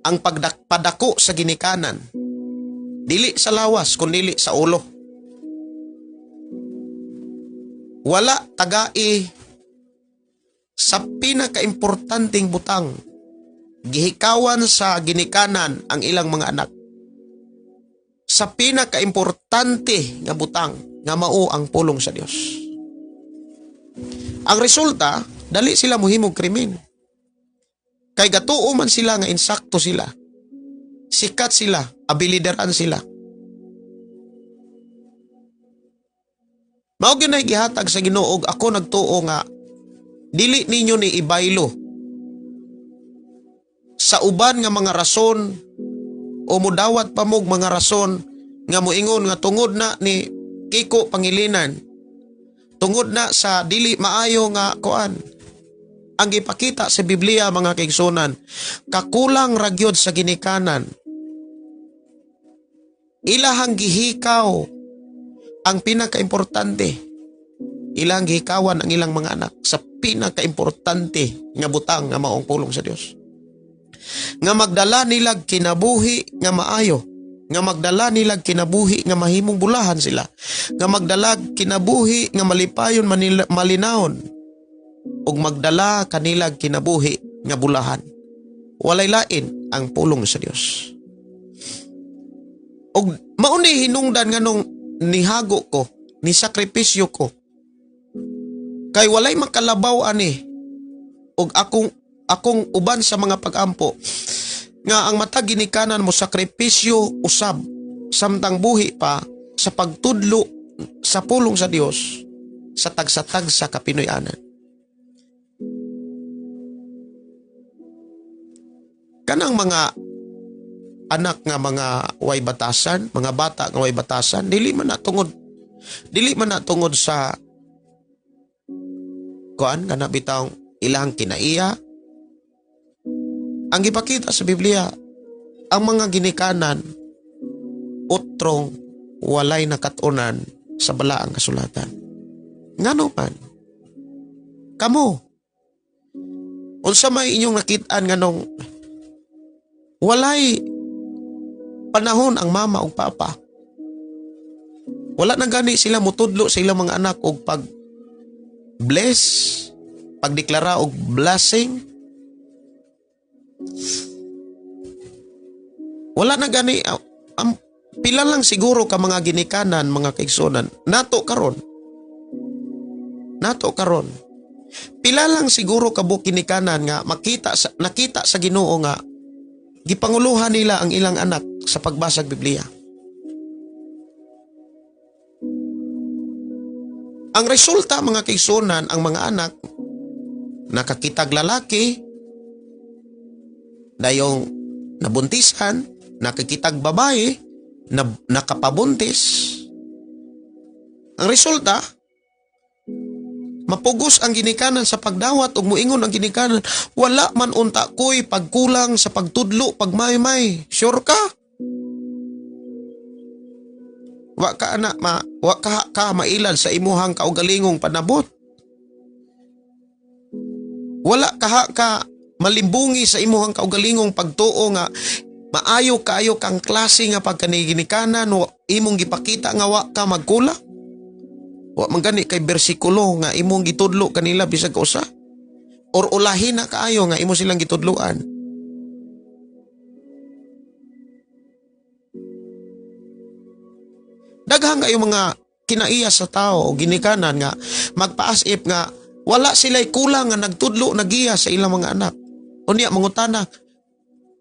ang pagpadako sa ginikanan. Dili sa lawas, kundi sa ulo. Wala tagai sa pinakaimportanteng butang. Gihikawan sa ginikanan ang ilang mga anak. Sa pinakaimportante nga butang nga mao ang pulong sa Dios. Ang resulta, dali sila muhimog krimen. Kay gatuo man sila nga insakto sila. Sikat sila, abilidaran sila. Mao gyud nay gihatag sa Ginoo, ako nagtuo nga dili ninyo ni ibaylo sa uban nga mga rason o mudawat pa mog mga rason nga moingon nga tungod na ni Kiko Pangilinan, tungod na sa dili maayo nga kuan. Ang gipakita sa Biblia mga kaigsunan, kakulang ragyod sa ginikanan. Ilahang gihikaw ang pinakaimportante. Ilang gihikawan ang ilang mga anak sa pinakaimportante nga butang nga maong pulong sa Dios. Nga magdala nilag kinabuhi nga maayo, nga magdala nilag kinabuhi nga mahimong bulahan sila, nga magdala kinabuhi nga malipayon malinawon, ug magdala kanilag kinabuhi nga bulahan. Walay lain ang pulong sa Dios. Og mauni hinungdan nga nung nihago ko, ni sakripisyo ko. Kay walay makalabaw ani og akong uban sa mga pag-ampo nga ang matag ginikanan mo sakripisyo usab samtang buhi pa sa pagtudlo sa pulong sa Dios sa tagsatag sa kapinoy-anan. Kanang mga anak nga mga way batasan, mga bata nga way batasan, dili man na tungod sa kuan kana bitaw ilang kinaiya. Ang gipakita sa Biblia, ang mga ginikanan utrong walay nakatunan sa balaang kasulatan. Ngano man kamo unsa may inyong nakitaan nganong walay panahon ang mama o papa. Wala na gani sila mutudlo sa ilang mga anak og pag-bless, pagdeklara og blessing. Wala na gani. Pila lang siguro ka mga ginikanan, mga kaigsunan, nato karon. Pila lang siguro ka bu ginikanan nga nakita sa Ginoo nga gipanguluhan nila ang ilang anak sa pagbasag Biblia. Ang resulta mga kaigsunan, ang mga anak nakakitag lalaki, dayong nabuntisan, nakakitag babae, nakapabuntis. Ang resulta, mapugos ang ginikanan sa pagdawat ug muingon ang ginikanan, wala man unta ko'y pagkulang sa pagtudlo, pagmay-may. Sure ka? Wa ka mailad sa imuhang kaugalingong panabot. Wala ka malimbungi sa imuhang kaugalingong pagtuo nga maayo kaayo kang klase nga pagkaniginikanan imong gipakita nga wa ka magkulang. Wa man gani kay bersikulo nga imong gitudlo kanila bisag usa. Or ulahin na kaayo nga imo silang gitudloan. Daghang kayo mga kinaiya sa tao o ginikanan nga magpaasip nga wala sila'y kulang nga nagtudlo nagiya sa ilang mga anak. Unya mangutana,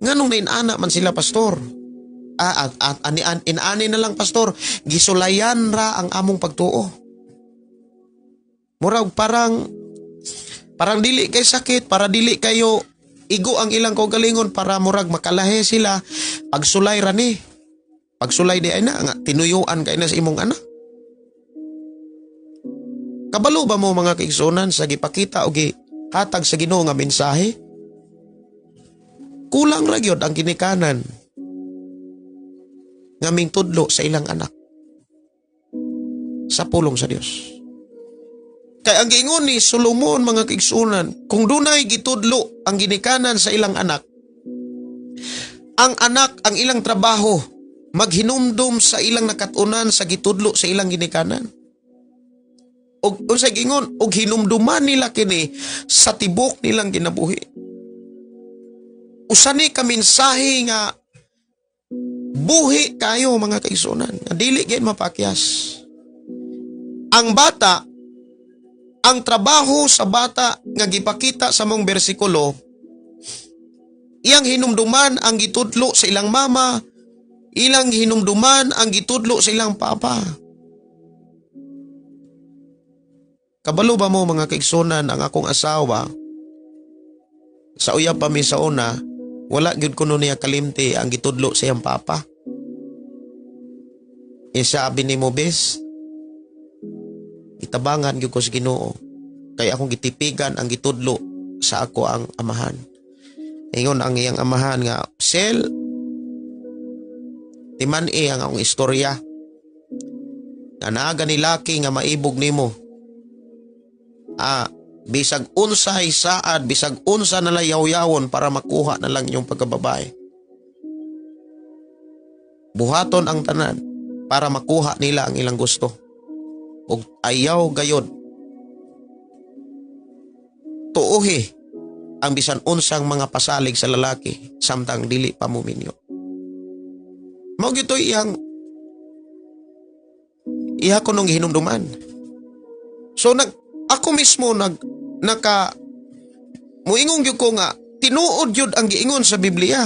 nganong nainana man sila pastor? Inani na lang pastor, gisulayan ra ang among pagtuo. Murag parang dili kay sakit, para dili kayo igo ang ilang kaugalingon para murag makalahe sila pagsulay ra ni. Pagsulay di ay na nga tinuyuan kay na sa imong anak. Kabalo ba mo mga kaigsunan sa gipakita o gihatag sa Ginoo nga mensahe? Kulang ra gyud ang ginikanan nga mingtudlo sa ilang anak sa pulong sa Dios. Kay ang giingon ni Solomon mga kaigsunan, kung dunay gitudlo ang ginikanan sa ilang anak, Ang anak, ang ilang trabaho, maghinumdum sa ilang nakatunan sa gitudlo sa ilang ginikanan. Og unsay gingon, og hinumduman nila kini sa tibok nilang ginabuhi. Usa ni ka mensahe nga buhi kayo mga kaigsunan, nga dili gyud mapakyas. Ang bata, ang trabaho sa bata nga gipakita sa mong bersikulo, iyang hinumduman ang gitudlo sa ilang mama, ilang hinumduman ang gitudlo sa ilang papa. Kabalo ba mo mga kaigsunan, ang akong asawa, sa uyab pa mi sa una, wala gyud kuno niya kalimti ang gitudlo sa iyang papa. Sabi ni mo, bes, itabangan gyud ko sa Ginoo, kay akong gitipigan ang gitudlo sa ako ang amahan. Ingon ang iyang amahan nga, Sel, timan ang akong istorya. Nga naaga ni laki nga maibog nimo. Bisag unsay saad, bisag unsa na layaw-yawon para makuha na lang yung pagkababae. Buhaton ang tanan para makuha nila ang ilang gusto. Ug ayaw gayod. Tuohi ang bisan unsang mga pasalig sa lalaki samtang dili pa muminyo. Mao gito iha ko nung hinumduman. So ako mismo muingon gyud ko nga tinuod gyud ang giingon sa Biblia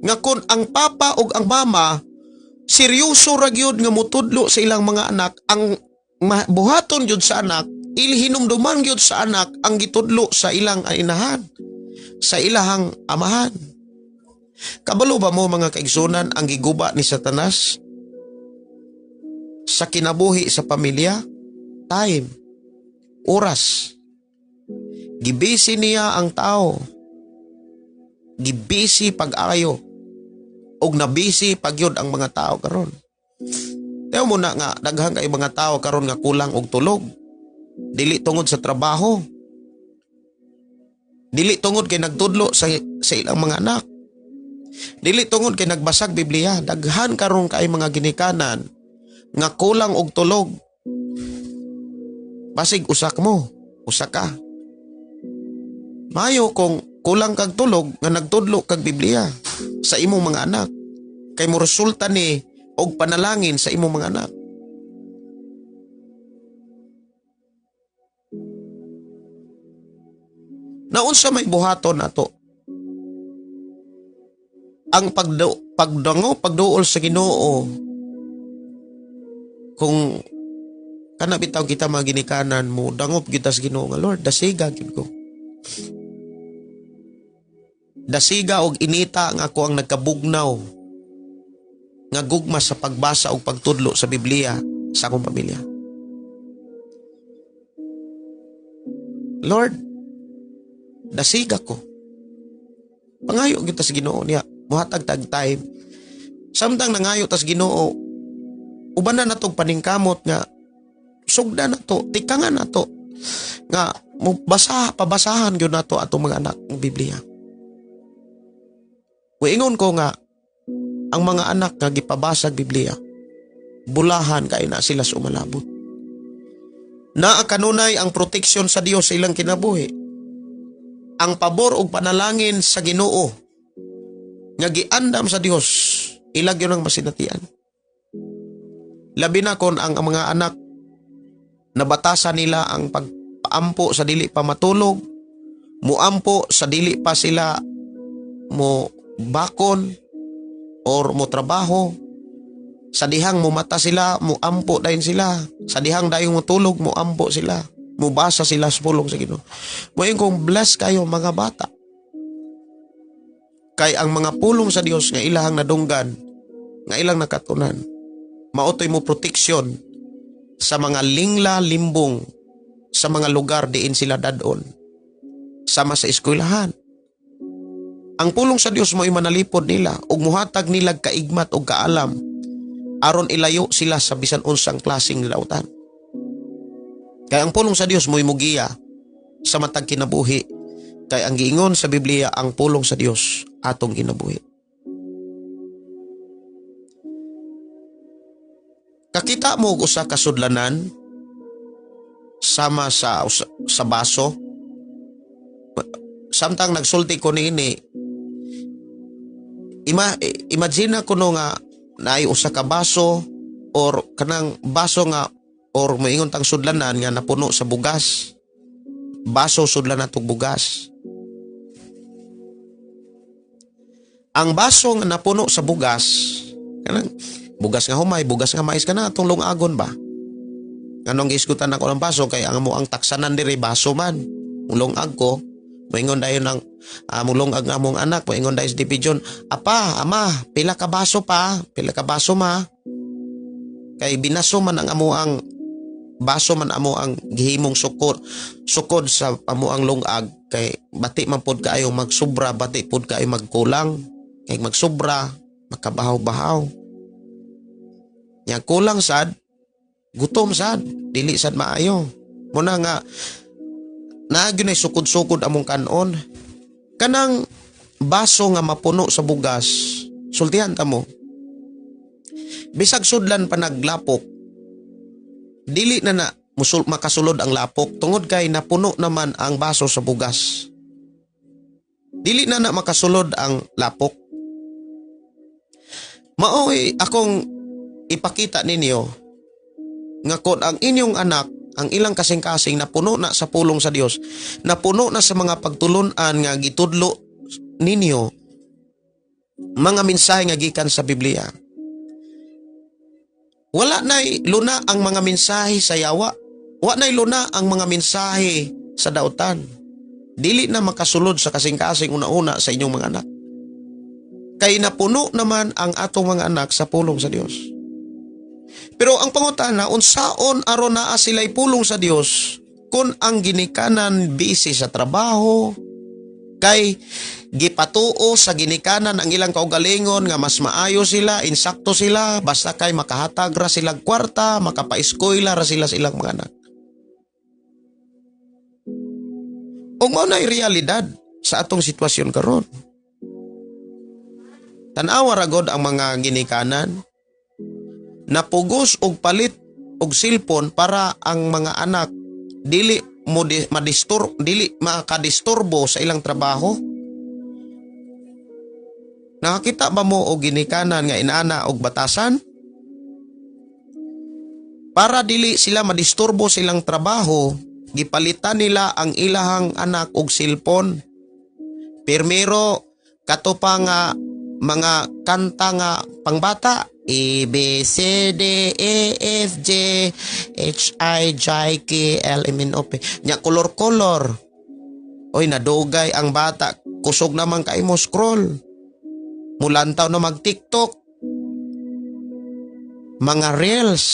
nga kun ang papa ug ang mama seryoso ra gyud nga mutudlo sa ilang mga anak, ang buhaton gyud sa anak, hinumduman gyud sa anak ang gitudlo sa ilang inahan, sa ilahang amahan. Kabalo ba mo mga kaigsunan ang giguba ni Satanas sa kinabuhi sa pamilya? Time, oras. Gibisi niya ang tao. Gibisi pag-ayo. Og nabisi pagyod ang mga tao karon. Tayo mo na nga, daghang kay mga tao karon nga kulang og tulog. Dili tungod sa trabaho. Dili tungod kay nagtudlo sa ilang mga anak. Dili tungod kay nagbasag Biblia. Daghan karon kay mga ginikanan nga kulang og tulog. Basig usak mo, usa ka. Mayo kung kulang kag tulog nga nagtudlo kag Biblia sa imong mga anak. Kay mo resulta ni og panalangin sa imong mga anak. Naunsa may buhaton nato? Ang pagduol sa Ginoo, kung kana bitaw kita mga ginikanan mo, dangop kita sa Ginoo nga Lord, dasiga gid ko. Dasiga og inita nga ako ang nagkabugnaw nga gugma sa pagbasa og pagtudlo sa Biblia sa akong pamilya. Lord, dasiga ko. Pangayo kita sa Ginoo niya, muhatag tag time. Samtang nangayo tas Ginoo, uban na natong paningkamot nga sugda na to, tikangan na to nga pabasahan gyud nato atong mga anak ng Biblia. Ingon ko nga ang mga anak nga gipabasag Biblia, bulahan kay na sila sumalabot. Naa kanunay ang proteksyon sa Dios sa ilang kinabuhi. Ang pabor ug panalangin sa Ginoo nga giandam sa Dios, ilag yun ang masinatian. Labi na kon ang mga anak nabatasan nila ang pagpaampo sa dili pa matulog, muampo sa dili pa sila mo bakon or mo trabaho, sa dihang mo mata sila, mo ampo dayon sila, sa dihang dayong mo tulog, mo ampo sila, mo basa sila sa pulong sa Ginoo. Moing kung bless kayo mga bata, kay ang mga pulong sa Dios nga ilahang nadunggan, nga ilang nakatunan, mautoy mo proteksyon sa mga lingla limbong, sa mga lugar diin sila dadon, sama sa eskwelahan. Ang pulong sa Dios mo'y manalipod nila ug muhatag nilag kaigmat ug kaalam aron ilayo sila sa bisan unsang klaseng lautan. Kay ang pulong sa Dios mo'y mugiya sa matag kinabuhi, kay ang giingon sa Biblia ang pulong sa Dios atong kinabuhi. Kakita mo og usa ka sudlanan sama sa baso. Samtang nagsulti ko niini, imagine ko no nga naay usa ka baso or kanang baso nga or moingon tang sudlanan nga napuno sa bugas. Baso sudlanan tog bugas. Ang baso nga napuno sa bugas, kanang bugas nga humay, bugas nga mais kana atong lungagon ba? Nganong gisgutan ako ng baso kay ang mo ang taksanan diri baso man. Ulongag ko, moingon dayon ng mulongag nga among anak, moingon dayon sa division, "Apa, ama, pila ka baso pa? Pila ka baso ma?" Kay binaso man ang amo ang baso man amo ang gihimong sukod sa amo ang lungag kay bati man pod kaayo magsubra, bati pod kaayo magkulang. Kay magsubra, makabahaw-bahaw. Nya kulang sad, gutom sad, dili sad maayo. Muna nga nagyo na sukod-sukod among kanon. Kanang baso nga mapuno sa bugas, sultihan ta mo. Bisag sudlan pa naglapok, dili na makasulod ang lapok tungod kay napuno naman ang baso sa bugas. Dili na makasulod ang lapok. Maoy akong ipakita ninyo nga kung ang inyong anak, ang ilang kasing-kasing napuno na sa pulong sa Dios, napuno na sa mga pagtulunan nga gitudlo ninyo, mga mensahe nga gikan sa Biblia. Wala na'y luna ang mga mensahe sa yawa. Wala na'y luna ang mga mensahe sa dautan. Dili na makasulod sa kasing-kasing una-una sa inyong mga anak. Kay napuno naman ang atong mga anak sa pulong sa Dios. Pero ang pangutana, unsaon aron naa sila'y pulong sa Dios kung ang ginikanan busy sa trabaho, kay gipatuo sa ginikanan ang ilang kaugalingon nga mas maayo sila, insakto sila, basta kay makahatag ra silang kwarta, makapa-eskwela ra sila sa ilang mga anak. Ug mao na'y realidad sa atong sitwasyon karon. Tan-awa ra gud ang mga ginikanan, napugos og palit og cellphone para ang mga anak dili makadisturbo sa ilang trabaho. Nakakita ba mo og ginikanan nga inaana og batasan? Para dili sila madisturbo sa ilang trabaho, gipalitan nila ang ilahang anak og cellphone. Pirmero kato pa nga mga kanta nga pangbata, A, B, C, D, E, F, G, H, I, J, K, L, M, N, O, P. Nya kolor-kolor. Oy, nadugay ang bata. Kusog naman kay mo scroll. Mulantaw na mag-TikTok. Mga reels.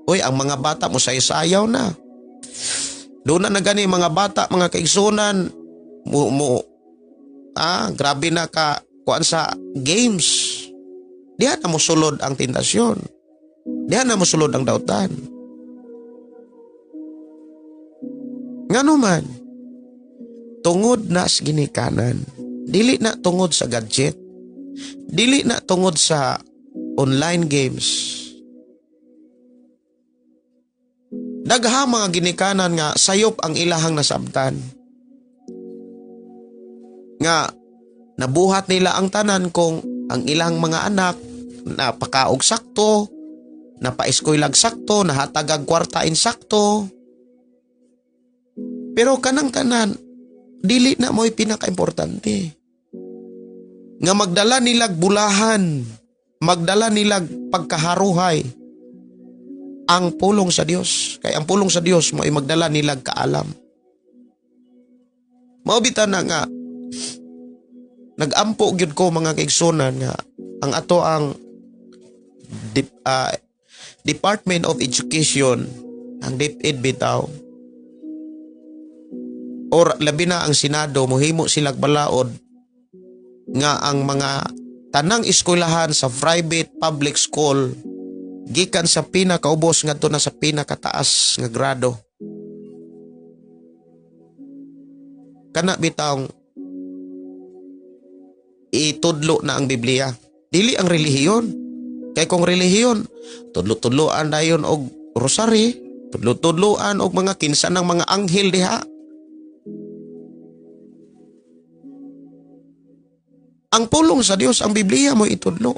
Oy, ang mga bata mo sayaw na. Doon na gani mga bata, mga kaigsunan. Grabe na ka kuan sa games. Diyan na mo sulod ang tentasyon. Diyan na mo sulod ang dautan. Ngano man, tungod na sa ginikanan, dili na tungod sa gadget, dili na tungod sa online games. Dagha mga ginikanan nga sayop ang ilahang nasabtan. Nga nabuhat nila ang tanan kung ang ilang mga anak napakaog sakto, napaeskuylag sakto, nahatagag kwarta insakto. Pero kanang tanan, dili na mo'y pinaka-importante. Nga magdala nilag bulahan, magdala nilag pagkaharuhay, ang pulong sa Dios. Kaya ang pulong sa Dios mo'y magdala nilag kaalam. Maubitan na nga, nagampo gyud ko mga kaigsunan nga ang ato ang Department of Education, ang DepEd bitaw, or labi na ang Senado, mohimo silag balaod nga ang mga tanang eskwelahan sa private public school gikan sa pinakaubos ngadto na sa pinakataas nga grado. Kana bitaw itudlo na ang Biblia. Dili ang relihiyon. Kay kung relihiyon, tudlo-tudloan dayon og rosary, tudlo-tudloan og mga kinsa ng mga anghel diha. Ang pulong sa Dios, ang Biblia mo itudlo.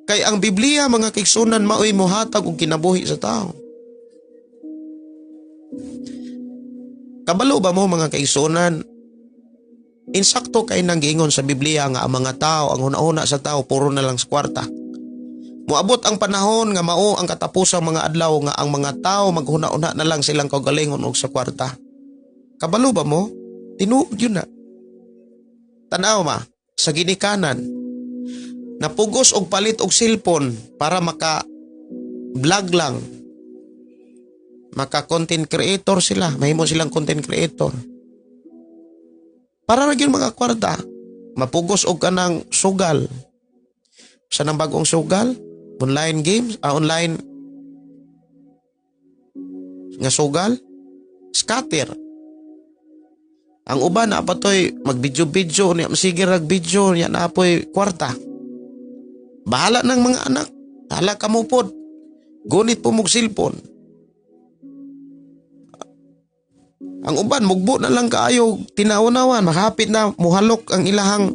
Kay ang Biblia mga kaigsunan maoy mohatag og kinabuhi sa tao. Kabalo ba mo mga kaigsunan? Insakto kay nang giingon sa Biblia nga ang mga tao, ang una-una sa tao puro na lang sa kwarta. Moabot ang panahon nga mao ang katapusang mga adlaw nga ang mga tao maghuna-una na lang silang kaugalingon og sa kwarta. Kabalo ba mo? Tinuod yun na. Tanaw ma, sa ginikanan, napugos og palit og cellphone para maka-vlog lang. Maka-content creator sila. Mahimo silang content creator. Para ra gyud mga kwarta, mapugos og kanang sugal. Sa nang bagong sugal, online games, online nga sugal, scatter. Ang uban na patoy mag-video-video niya, sige rag video niya na apoy kwarta. Bahala ng mga anak, hala ka mo pod. Gunit po mong cellphone. Ang uban, mugbo na lang kaayo, tinaunawan, makapit na muhalok ang ilahang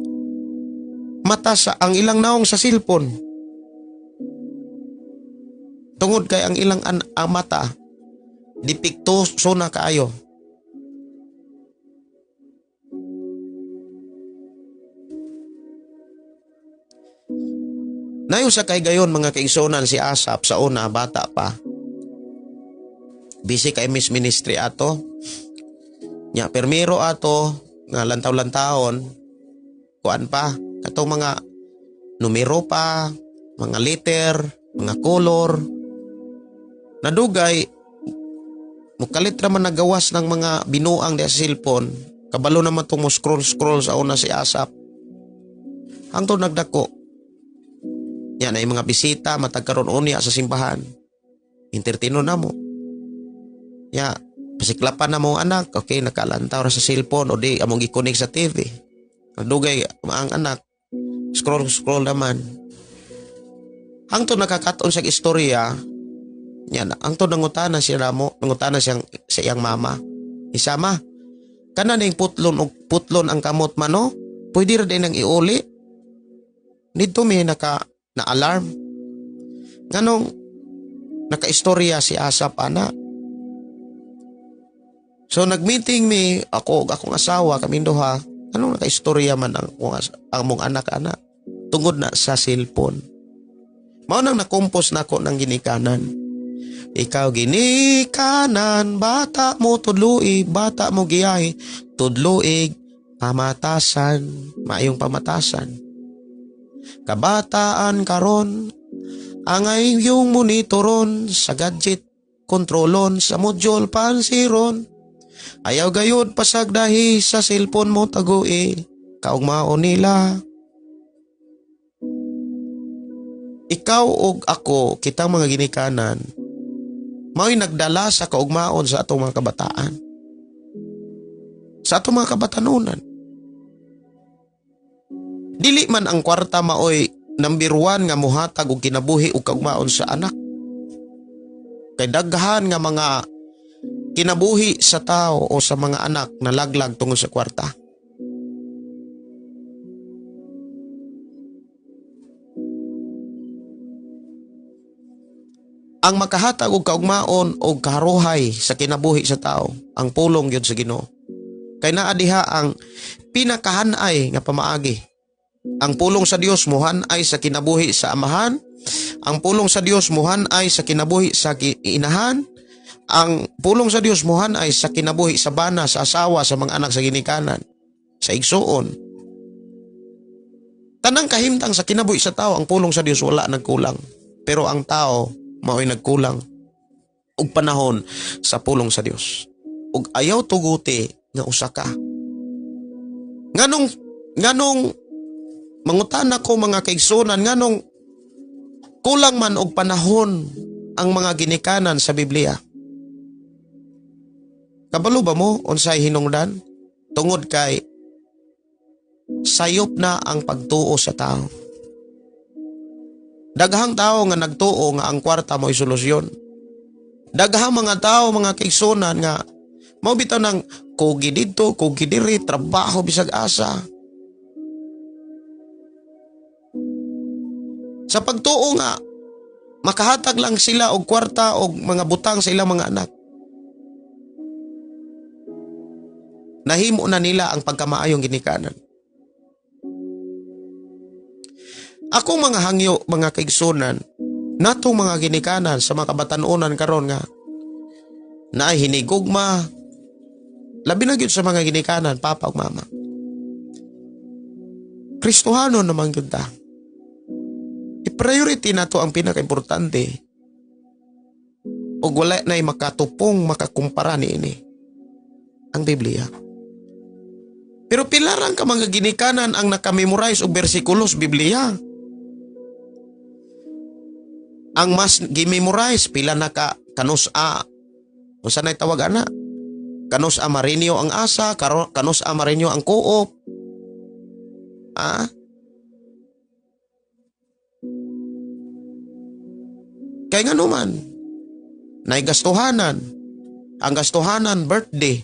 mata sa, ang ilang naong sa cellphone. Tungod kay ang ilang ang mata, dipiktoso na kaayo. Nayo sa kay gayon mga kaigsonan si Asap sa una, bata pa. Busy kay Miss Ministry ato. Nya permiro ato nga lantaw-lantawon kuan pa katong mga numero pa, mga letter, mga color. Nadugay mukalit ra man nagawas ng mga binuang di sa cellphone. Kabalo naman tong mo scroll sa una si Asap. Hangtod nagdako. Yan ay mga bisita matagkaron unya sa simbahan. Entertaino na mo. Ya, pasiklapan na mo anak, okay, nakalantaw ra sa cellphone o di among gi-connect sa TV. Nadugay ang anak, scroll naman. Hangtod nakakaton sa istorya, yan, hangtod nangutana siya namo, nangutana siyang sa iyang mama. Isama, kana ning putlon ang kamot man no? Pwede ra din nang iuli. Dito may na-alarm. Nganong naka-istorya si Asap ana. So nag-meeting mi ako akong asawa kaming duha. Anong naka-istorya man ang mong anak-anak tungod na sa cellphone. Mao nang nakompos nako ng ginikanan. Ikaw ginikanan, bata mo tudluig, bata mo giyahi, tudluig, pamatasan, maayong pamatasan. Kabataan karon, angay yung monitoron sa gadget, kontrolon sa module pansiron. Ayaw gayud pasagdahi sa cellphone mo tagui, kaugmaon nila. Ikaw og ako, kitang mga ginikanan, mao'y nagdala sa kaugmaon sa atong mga kabataan. Sa atong mga kabatanunan. Dili man ang kwarta mao'y number 1 nga muhatag og kinabuhi og kaugmaon sa anak. Kay daghan nga mga kinabuhi sa tao o sa mga anak na laglag tungod sa kwarta. Ang makahatag og kaugmaon o kaharuhay sa kinabuhi sa tao, ang pulong yun sa Ginoo. Kay naa diha ang pinakahanay nga pamaagi. Ang pulong sa Dios muhanay sa kinabuhi sa amahan, ang pulong sa Dios muhanay sa kinabuhi sa inahan, ang pulong sa Dios muhanay sa kinabuhi sa bana, sa asawa, sa mga anak sa ginikanan, sa igsuon. Tanang kahimtang sa kinabuhi sa tao, ang pulong sa Dios wala nagkulang. Pero ang tao mao'y nagkulang og panahon sa pulong sa Dios. Ug ayaw tuguti nga usa ka. Nganong mangutana ko mga kaigsunan, nganong kulang man og panahon ang mga ginikanan sa Biblia. Kabalo ba mo unsay hinungdan? Tungod kay sayop na ang pagtuo sa tao. Daghang tao nga nagtuo nga ang kwarta mo'y solusyon. Daghang mga tao, mga kaigsunan nga mao bitaw ng kugi dito, kugi diri, trabaho bisag asa. Sa pagtuo nga makahatag lang sila og kwarta og mga butang sa ilang mga anak. Nahimo na nila ang pagkamaayong ginikanan. Akong mga hangyo, mga kaigsunan, natong mga ginikanan sa mga kabatanunan karon nga na hinigugma, labi na gyud sa mga ginikanan, papa ug mama. Kristohano naman gyud ta. I-priority na to ang pinaka-importante. O wala na'y makatupong makakumpara ni ini ang Biblia. Pero pilarang ka mga ginikanan ang nakamemorize og bersikulos Biblia. Ang mas gimemorize pila na ka kanus-a. Unsa nay tawag ana? Kanus-a marinyo ang asa, kanus-a marinyo ang kuop. Kay nga naman, nay gastuhanan. Ang gastuhanan, birthday.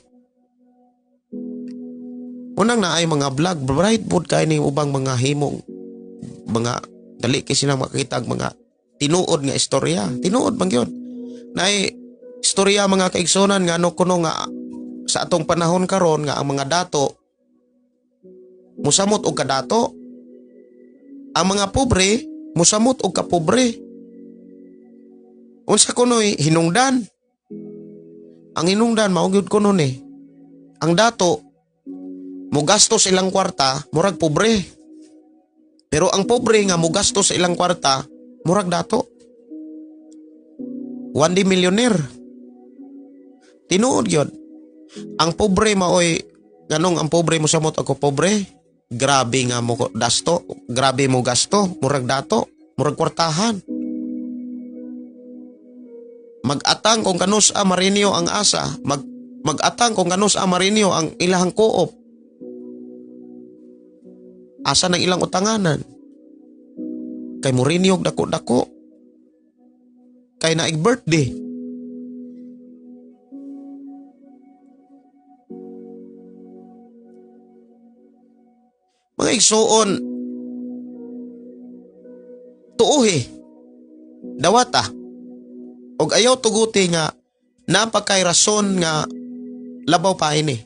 Unang na ay mga vlog, bright food kay ni ubang mga himong, mga dali kasi na makakita mga tinuod nga istorya. Tinuod bang yun? Nay istorya mga kaigsunan nga ano kuno nga sa atong panahon karon nga ang mga dato musamot og kadato. Ang mga pobre musamot og kapobre. Unsa kuno'y hinungdan. Ang hinungdan mao gyud kuno ni. Ang dato mugastos ilang kwarta murag pobre. Pero ang pobre nga mugastos ilang kwarta murag dato. One day millionaire. Tinuod yun. Ang pobre maoy, ganong ang pobre mo samot ako pobre, grabe nga mo dasto, grabe mo gasto, murag dato, murag kwartahan. Mag-atang kung kanus a marinyo ang asa, mag-atang kung kanus a marinyo ang ilahang koop. Asa ng ilang utanganan. Kay Mourinho dako-dako. Kay naig birthday. Mga igsuon, tuuhi, dawata, og ayaw tuguti nga napakay rason nga labaw pa ini.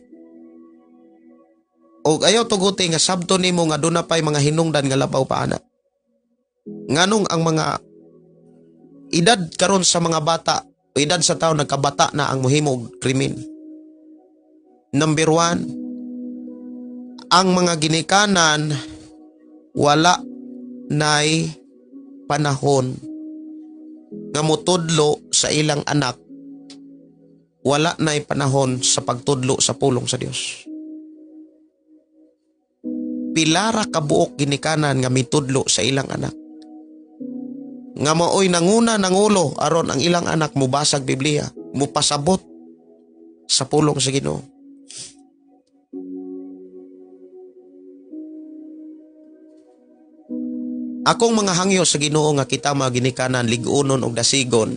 Og ayaw tuguti nga sabto nimo nga doon na pa'y mga hinungdan nga labaw pa ana. Nganong ang mga edad karon sa mga bata o edad sa tao nagkabata na ang muhimo og krimen. Number 1, ang mga ginikanan wala nay panahon nga mutudlo sa ilang anak, wala nay panahon sa pagtudlo sa pulong sa Dios. Pilara kabuok ginikanan nga mitudlo sa ilang anak. Nga maoy nanguna nangulo aron ang ilang anak mubasag Biblia, mupasabot sa pulong sa Ginoo. Akong mga hangyo sa Ginoo nga kita mga ginikanan lig-unon og dasigon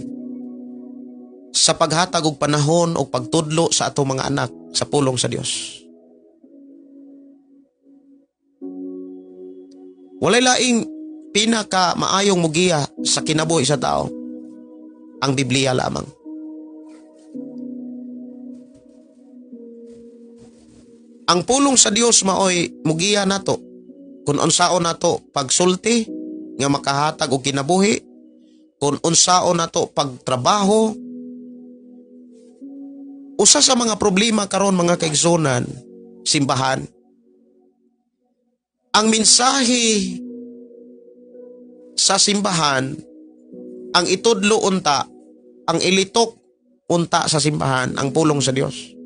sa paghatag og panahon og pagtudlo sa atong mga anak sa pulong sa Dios. Walay laing pinaka maayong mugiya sa kinabuhi sa tao ang Biblia lamang. Ang pulong sa Dios maoy mugiya nato kung unsaon nato pagsulti nga makahatag og kinabuhi, kung unsaon nato pagtrabaho. Usa sa mga problema karon mga kaigsunan, simbahan, ang mensahe sa simbahan, ang itudlo unta, ang ilitok unta sa simbahan, ang pulong sa Dios.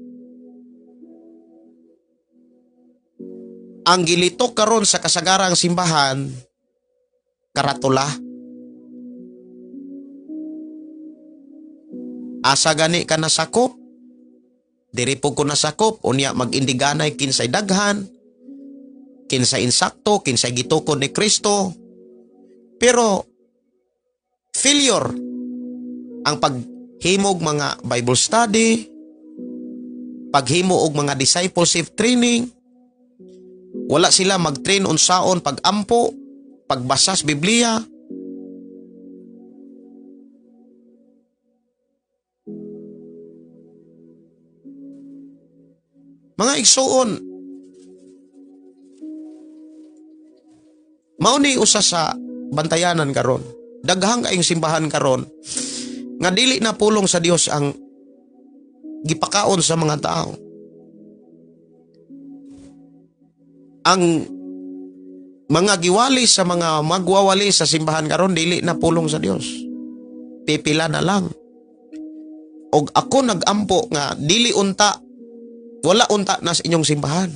Ang gilitok karon sa kasagarang simbahan, karatula. Asa gani ka nasakop, diri po ko nasakop, unya mag-indiganay kinsay daghan, kinsay insakto, kinsay gitukod ni Kristo. Pero failure ang paghimog mga Bible study, paghimo og mga discipleship training. Wala sila mag-train unsaon pag-ampo, pagbasa sa Biblia. Mga igsoon, mao ni usa sa bantayanan karon. Daghang kaayong simbahan karon nga dili na pulong sa Dios ang gipakaon sa mga tao. Ang mga giwali sa mga magwawali sa simbahan karon dili na pulong sa Dios. Pipila na lang. Og ako nagampo nga dili unta, wala unta na sa inyong simbahan.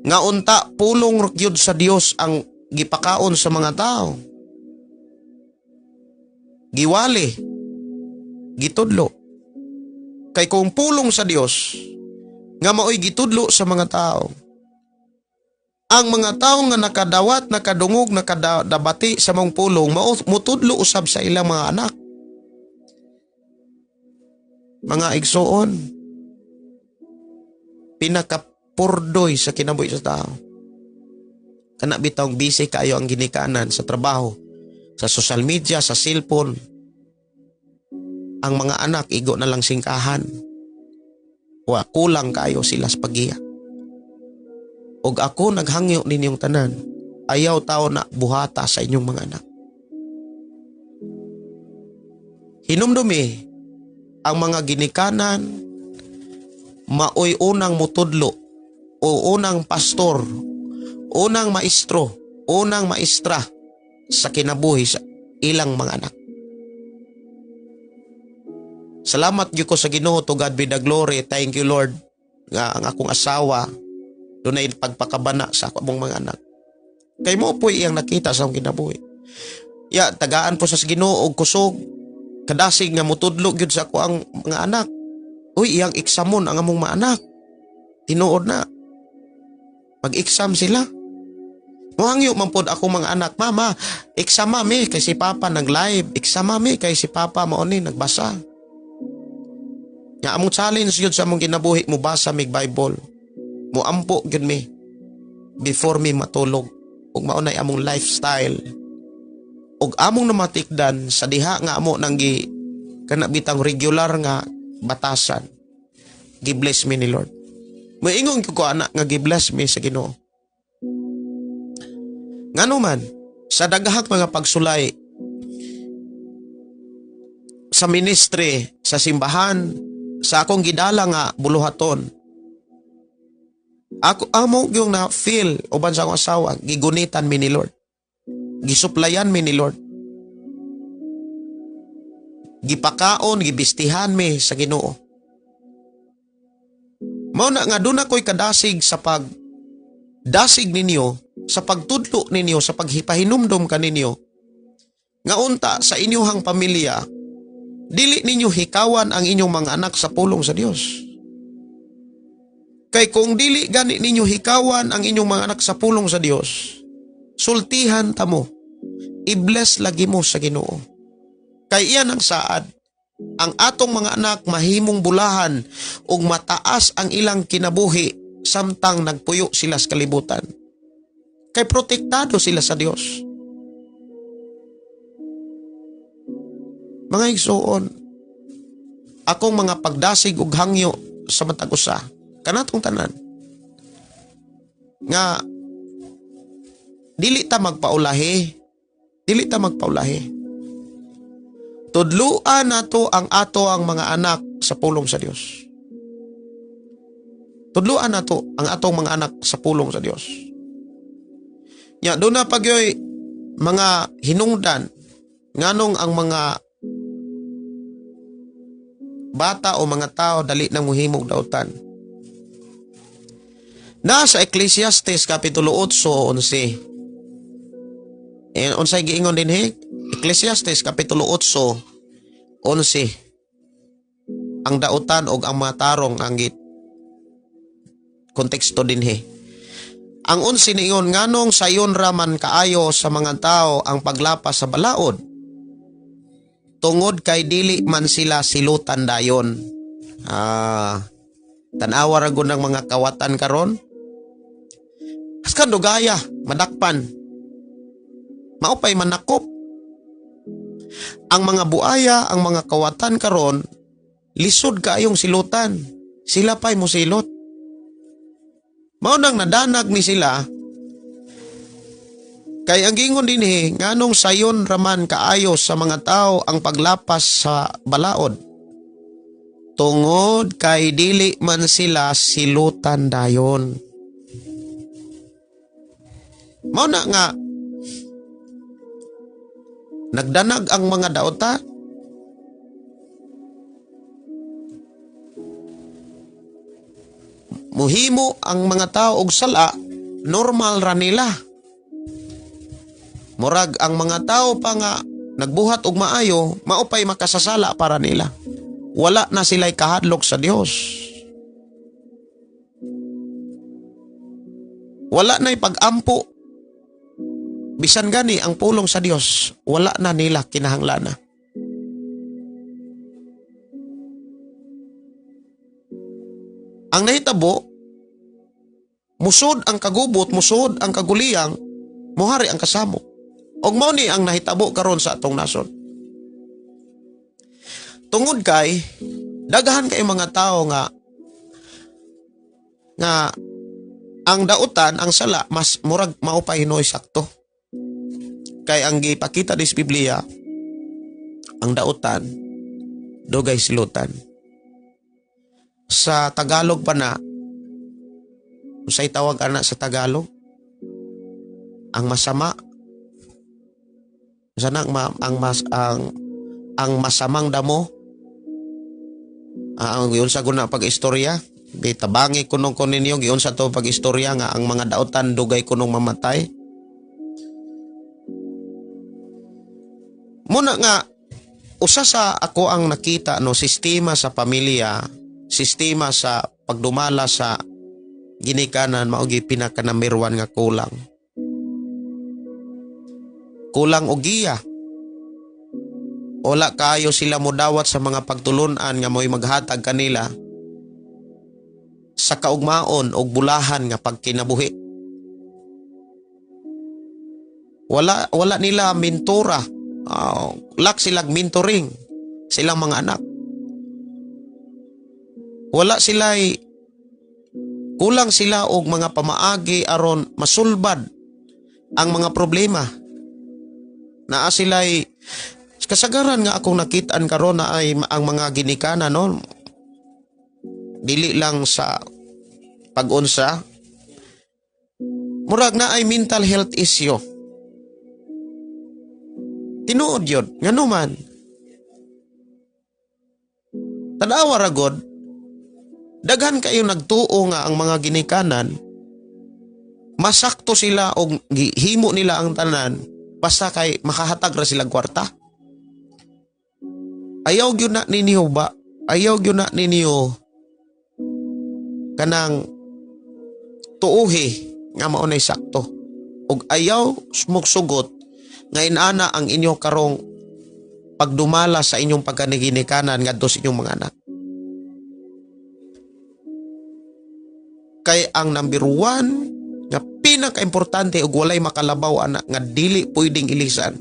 Nga unta pulong gyud sa Dios ang gipakaon sa mga tao. Giwali, gitudlo. Kay kung pulong sa Dios nga maoy gitudlo sa mga tao, ang mga tao nga nakadawat, nakadungog, nakadabati sa mong pulong, mutudlo usab sa ilang mga anak. Mga igsoon, pinakapurdoy sa kinabuhi sa tao. Kana bitawng busy kayo ang ginikanan sa trabaho, sa social media, sa cellphone. Ang mga anak, igo na lang singkahan. Wa, kulang kayo sila sa paghiya. Og ako naghangyo ninyong tanan, ayaw tao na buhata sa inyong mga anak. Hinumdumi, ang mga ginikanan, maoy unang mutudlo, o unang pastor, unang maestro, unang maestra sa kinabuhi sa ilang mga anak. Salamat gyud ko sa Ginoo, to God be the glory. Thank you Lord nga ang akong asawa dunay pagpakabana sa akong mga anak. Kay mo po iyang nakita sa akong kinabuhi. Ya, tagaan po sa Ginoo og kusog kadasig nga mutudlo gyud sa ako ang mga anak. Uy, iyang eksamon ang among mga anak. Tinuod na. Mag-exam sila. Muhangyo man pod ako mga anak, mama, exam mami kay si papa nag-live, exam mami kay si papa mao ni nagbasa. Nga among challenge yun sa among kinabuhi, mo basa mig Bible. Mo ampo gyud mi before mi matulog. Ug maunay among lifestyle. Ug among namatikdan sa diha nga amo nang gi kana bitang regular nga batasan. Gi-bless me ni Lord. Moingon ko anak nga gi-bless me sa Ginoo. Ngano man sa daghang mga pagsulay sa ministry, sa simbahan, sa akong gidala nga buluhaton, ako amo yung na feel uban sa akong asawa, gigunitan mi ni Lord, gisuplayan mi ni Lord, gipakaon, gibistihan mi sa Ginoo. Mao na nga doon ako'y kadasig sa pagdasig ninyo, sa pagtudlo ninyo, sa paghipahinumdom ka ninyo, nga unta sa inyong pamilya, dili ninyo hikawan ang inyong mga anak sa pulong sa Dios. Kay kung dili gani ninyo hikawan ang inyong mga anak sa pulong sa Dios, sultihan ta mo, i-bless lagi mo sa Ginoo. Kay iyan ang saad, ang atong mga anak mahimong bulahan ug mataas ang ilang kinabuhi samtang nagpuyo sila sa kalibutan. Kay protektado sila sa Dios. Mga igsoon, akong mga pagdasig ug hangyo sa matag usa kanatong tanan nga dili ta magpaulahi, tudluan nato ang mga anak sa pulong sa Dios. Tudluan nato ang atong mga anak sa pulong sa Dios. Nya do na pagyoy mga hinungdan nganong ang mga bata o mga tao dali nang muhimog dautan. Nasa Ecclesiastes Kapitulo 8:11. Unsay giingon din Ecclesiastes Kapitulo 8:11. Ang dautan og ang mga tarong ang konteksto din Ang 11 niingon, nganong sayon raman kaayo sa mga tao ang paglapas sa balaod, tungod kay dili man sila silutan dayon. Tanawa ra gud ng mga kawatan karon. Askan dugaya, madakpan. Maupay manakop. Ang mga buaya, ang mga kawatan karon, lisod kaayong silutan. Sila pa'y musilot. Mao nang nadanag ni sila. Kay ang gingon dinhi nganong sayon raman kaayo sa mga tao ang paglapas sa balaod. Tungod kay dili man sila silutan dayon. Mao na nga nagdanag ang mga daota. Muhimo ang mga tao og sala, normal ra nila. Murag ang mga tao pa nga nagbuhat og maayo, maupay makasasala para nila. Wala na sila'y kahadlok sa Dios. Wala na'y pag-ampo. Bisan gani ang pulong sa Dios, wala na nila kinahanglan na. Ang nahitabo, musod ang kagubot, musod ang kaguliyang, muhari ang kasamo. Og mao ni ang nahitabo karon sa atong nason. Tungod kay daghan kay mga tao nga ang dautan, ang sala mas murag mao pa hinoy sakto. Kay ang gipakita dis Biblia, ang dautan dugay silutan. Sa Tagalog pa na, usay tawag ana sa Tagalog, ang masama, sana ang masamang damo, ang giyon sa guna pag-istorya, bitabangi kunong ninyo giyon sa to pag-istorya nga ang mga dautan dugay kunong mamatay. Muna nga usa sa ako ang nakita no, sistema sa pamilya, sistema sa pagdumala sa ginikanan, mao gi pinaka number 1 nga kulang. Kulang og giya. Wala kayo sila modawat sa mga pagtulunan nga mo'y maghatag kanila sa kaugmaon og bulahan nga pagkinabuhi. Wala nila mentora. Lak silang mentoring silang mga anak. Kulang sila og mga pamaagi aron masulbad ang mga problema. Naa sila'y kasagaran nga akong nakitaan karon na ay ang mga ginikanan no, dili lang sa pag-unsa, murag na ay mental health issue. Tinuod yun, nga naman. Tanawa ra gud, daghan kayo nagtuo nga ang mga ginikanan, masakto sila o himo nila ang tanan, basta kay makahatag ra silang kwarta. Ayaw gyud na ninyo ba? Ayaw gyud na ninyo kanang tuuhi nga mao nay sakto. Ug ayaw sumugsugot nga inana ang inyo karong pagdumala sa inyong pagkaniginikanan ngadto sa inyong mga anak. Kay ang number 1 nga pinaka-importante ug walay makalabaw ana nga dili pwedeng ilisan,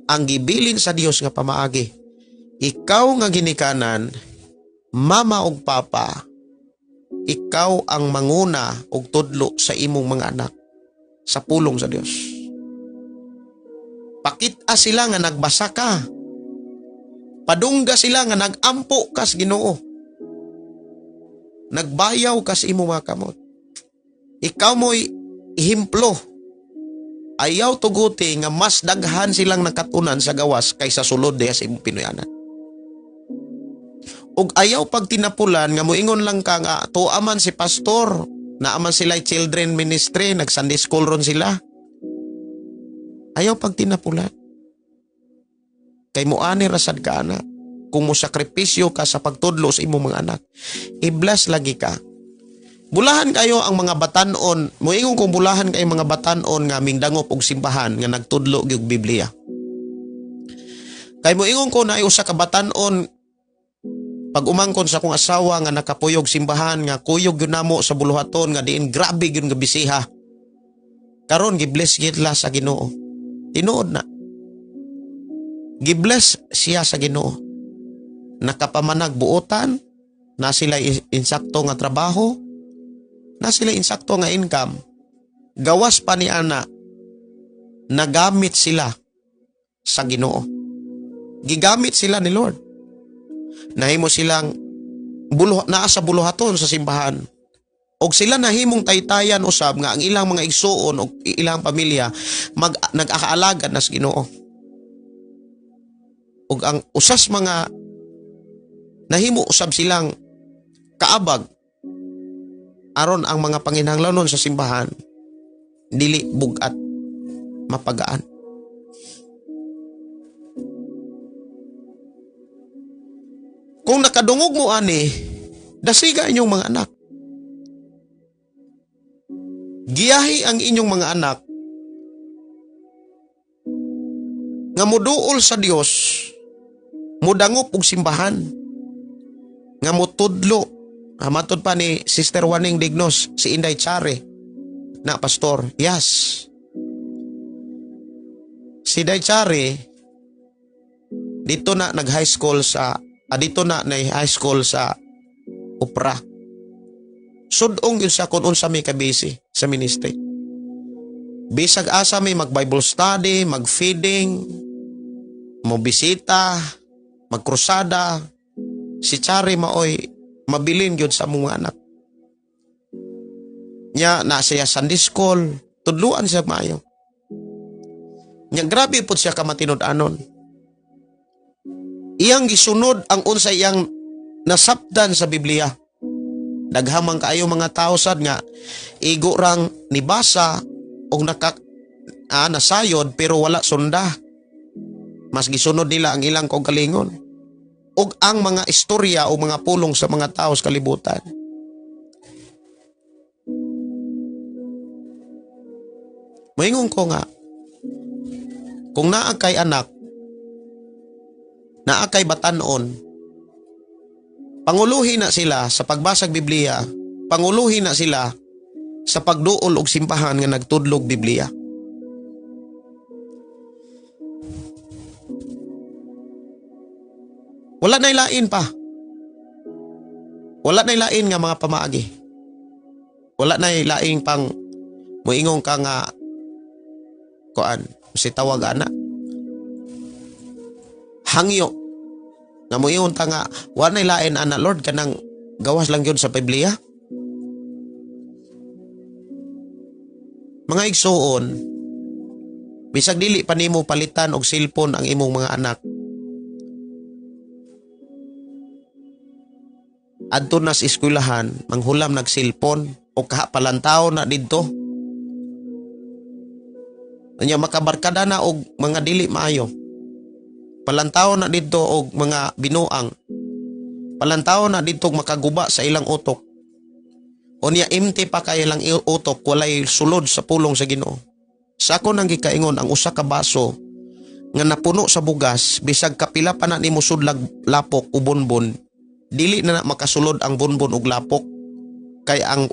ang gibilin sa Dios nga pamaagi. Ikaw nga ginikanan, mama ug papa, ikaw ang manguna ug tudlo sa imong mga anak sa pulong sa Dios. Pakita sila nga nagbasa ka. Padungga sila nga nagampo kas Ginoo. Nagbayaw kas imong mga kamot. Ikaw mo'y ihimplo. Ayaw tuguti nga mas daghan silang nakatunan sa gawas kaysa sulod diha sa imong pinuyanan. Ug ayaw pag tinapulan nga moingon lang ka nga tuaman si pastor, naaman sila children ministry, nag Sunday school ron sila. Ayaw pag tinapulan. Kay moani rasad ka anak. Kung mo sakripisyo ka sa pagtudlo sa imong mga anak, i-bless lagi ka. Bulahan kayo ang mga batanon, moingon kung bulahan kayo mga batanon nga mingdangop og simbahan nga nagtudlo gyud Biblia. Kay moingon ko na ay usa ka batan-on pag umangkon sa akong asawa nga nakapuyog simbahan nga kuyog yun namo sa buluhaton nga diin grabe yun nga bisiha. Karon gibless gitla sa Ginoo. Tinuod na. Gibless siya sa Ginoo. Nakapamanag buotan, na sila insakto nga trabaho, na sila insakto nga income. Gawas pa ni ana, nagamit sila sa Ginoo. Gigamit sila ni Lord. Nahimo silang naa sa buluhaton sa simbahan. Og sila nahimong taytayan usab nga ang ilang mga igsuon o ilang pamilya nag-aalaga na sa Ginoo. Og ang usas mga nahimo usab silang kaabag aron ang mga panginahanglanon sa simbahan dili bugat mapagaan. Kung nakadungog mo ani, dasiga inyong mga anak. Giyahi ang inyong mga anak nga muduol sa Dios, mudangop og simbahan, nga mutudlo. Matod pa ni Sister Waning Dignos, si Inday Chare, na pastor. Yes. Si Inday Chare, dito na nag-high school sa dito na high school sa Upra. Sudong yun siya kung unsa may kabisi sa ministry. Bisag asa may mag-Bible study, mag-feeding, mobisita, magkrusada. Si Chari maoy mabilin yun sa mga anak. Nya na siya Sunday school, tudluan siya maayo. Nya grabe po siya kamatinud-anon. Iyang gisunod ang unsa iyang nasabdan sa Biblia. Daghamang kaayo mga tao sad nga igo rang nibasa og nasayod pero wala sunda. Mas gisunod nila ang ilang kaugalingon og ang mga istorya o mga pulong sa mga tao sa kalibutan. Moingon ko nga, kung naa kay anak, naa kay batanon, panguluhin na sila sa pagbasag Biblia, panguluhin na sila sa pagduol og simbahan nga nagtudlog Biblia. Wala na ilain pa. Wala na ilain nga mga pamaagi. Wala na ilain pang muingong ka nga si tawag ana. Hangyo. Nga muingon ta nga wala na ilain ana Lord kanang gawas lang yun sa Biblia. Mga igsuon, bisag dili pa nimo palitan og cellphone ang imong mga anak. Adto na sa eskwelahan, manghulam nag-cellphone o kahapalantaw na didto. Anya makabarkada na og mga dili maayo. Palantaw na didto og mga binuang. Palantaw na didto makaguba sa ilang utok. Unya empty pa kay ilang utok, walay sulod sa pulong sa Ginoo. Sa ako nang gikaingon ang usa ka baso nga napuno sa bugas, bisag kapila pa na nimo sudlag lapok o bonbon, dili na makasulod ang bonbon ug lapok kay ang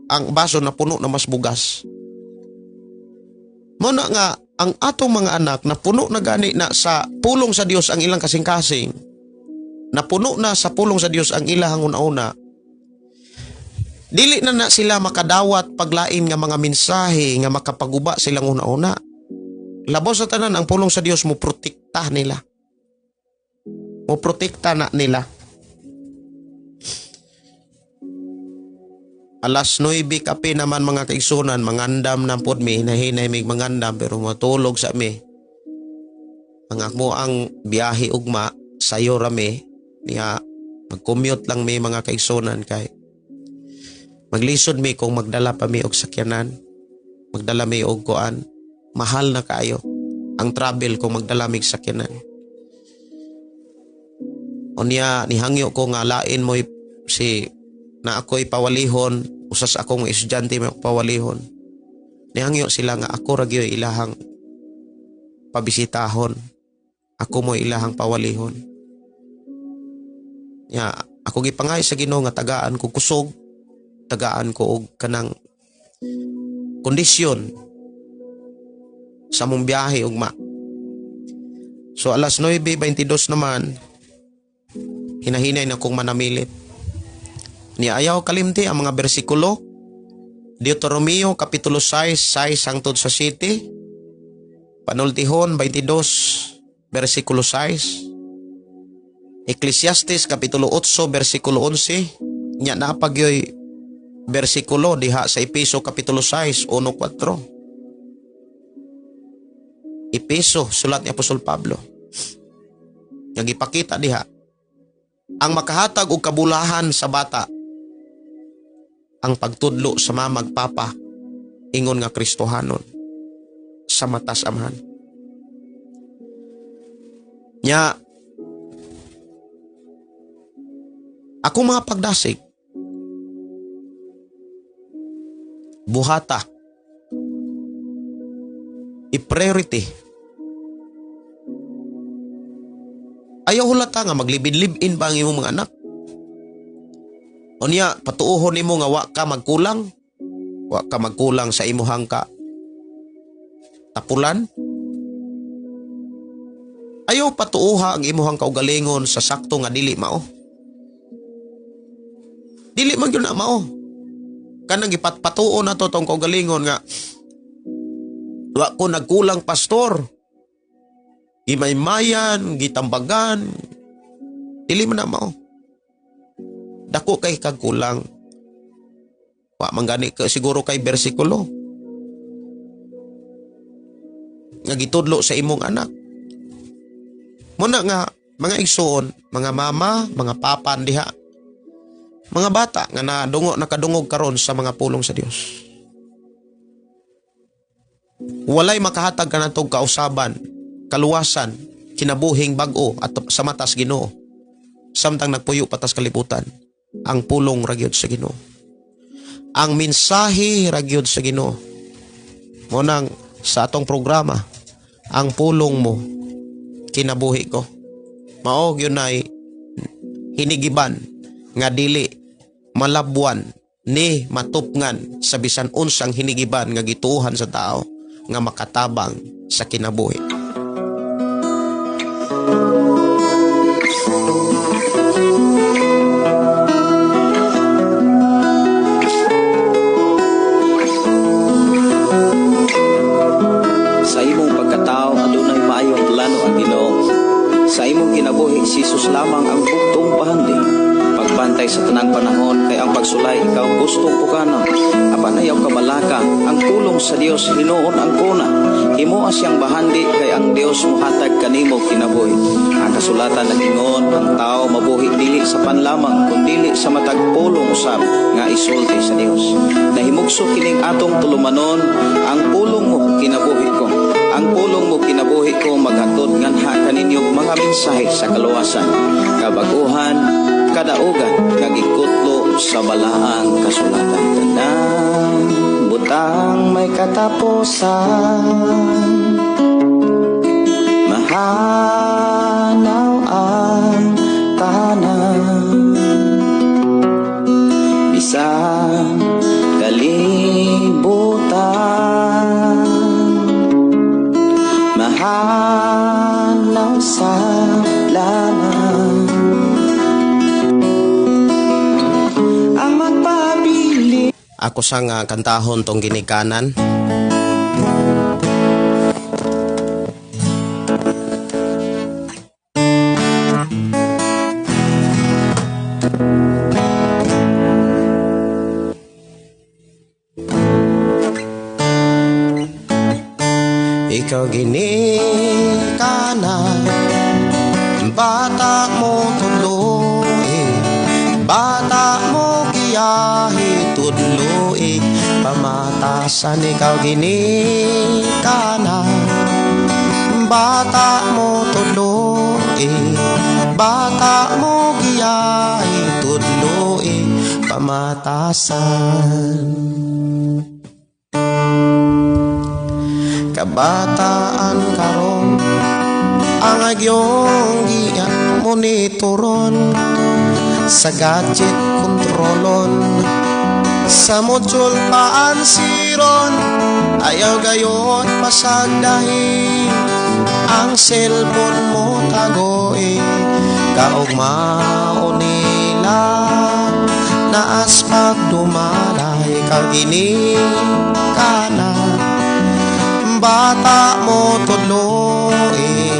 ang baso na puno na mas bugas. Mao na nga ang atong mga anak na puno na gani na sa pulong sa Dios ang ilang kasing-kasing, na puno na sa pulong sa Dios ang ilang una-una, dili na sila makadawat paglain nga mga mensahe nga makapaguba silang una-una. Labaw sa tanan ang pulong sa Dios mo protekta nila. Mo protekta na nila. Alas 9 kape naman mga kaigsunan, mangandam na pod mi, hinahinay mig mangandam pero matulog sa mi. Mga mo ang biyahe ugma, sayo rami, niya mag-commute lang mi mga kaigsunan kay maglisod mi kung magdala pa mi og sakyanan, magdala mi og kuan, mahal na kaayo ang travel kung magdala mi og sakyanan. Unya nihangyo ko nga lain mo si na ako'y pawalihon, usas akong estudyante may pawalihon. Nihangyo sila nga ako ragyo ilahang pabisitahon. ako mo ilahang pawalihon. Ya, ako gipangay sa Ginoo nga tagaan ko kusog, tagaan ko og kanang kondisyon sa mong biyahe ugma. So alas 9:22 naman, hinahinay na kong manamilit. Niayaw kalimti ang mga bersikulo. Deuteronomio Kapitulo 6, 6 hangtod sa 7. Panultihon 22, versikulo 6. Ecclesiastes Kapitulo 8, versikulo 11. Nya napagyoy versikulo diha sa Epeso Kapitulo 6, 1-4. Epeso, sulat ni Apostol Pablo. Yang ipakita diha, ang makahatag og kabulahan sa bata, ang pagtudlo sa mamagpapa, ingon nga Kristohanon, sa matas amahan. Nya, ako mga pagdasig, buhata, i-priority. Ayaw hulata nga maglibin-libin ba ang imong mga anak? O niya, patuuhon nimo nga wa ka magkulang sa imuhang ka tapulan. Ayaw patuuha ang imuhang kaugalingon sa sakto nga dili mao. Dili man gyud na mao. Kanang ipatpatuon nato tong kaugalingon nga wa ko nagkulang pastor. Gimaymayan, gitambagan. Dili man na mao. Dako kay kagkulang. Wa manggani ka siguro kay bersikulo nga gitudlo sa imong anak. Muna nga mga igsoon, mga mama, mga papan diha, mga bata nga nakadungog karon sa mga pulong sa Dios. Walay makahatag kanatong kausaban, kaluwasan, kinabuhing bag-o at sa matas Ginoo. Samtang nagpuyo patas kalibutan, ang pulong ragyod sa Ginoo. Ang mensahe ragyod sa Ginoo. Munang sa atong programa, ang pulong mo kinabuhi ko. Mao gyud nay hinigiban nga dili malabwan ni matupngan sa bisan unsang hinigiban nga gituohan sa tao nga makatabang sa kinabuhi. Sa imong pagkatao adunay maayong plano ang Ginoo. Sa imong kinabuhi si Jesus lamang ang bugtong pahandi. Pagbantay sa tanang panahon kay ang pagsulay ikaw gustong pukanon. Apan ayaw kabalaka ang pulong sa Dios hinuon ang kuna. Himuas siyang bahandi kay ang Dios mohatag kanimo kinabuhi. Ang kasulatan nagingon ang tao mabuhi dili sa panlamang kundi sa matag pulong usab nga isulti sa Dios. Nahimugso kining atong tulumanon ang pulong mo kinabuhi ko. Ang pulong mo kinabuhi ko maghatod nganha kaninyong mga mensahe sa kaluwasan, kabaguhan, kadaugan, kagikutlo sa balaang kasulatan. Tanang butang may katapusan, mahanaw ang tahanan, bisang kalibutan, mahanaw sa laman. Ang magpabili. Ako sa nga kantahon tong ginikanan. Ikaw ginikanan, bata mo tudloy, bata mo giyahi tudloy, pamatasan ikaw ginikanan, bata mo tudloy, bata mo giyahi tudloy, pamatasan. Kabataan karon ang agyong giya monitoron, sa gadget kontrolon, sa module paansiron, ayaw gayon pasagdahin, ang cellphone mo tagoy, kaugmao nila, naas pagdumalay, kagini ka na, bata mo tudloy,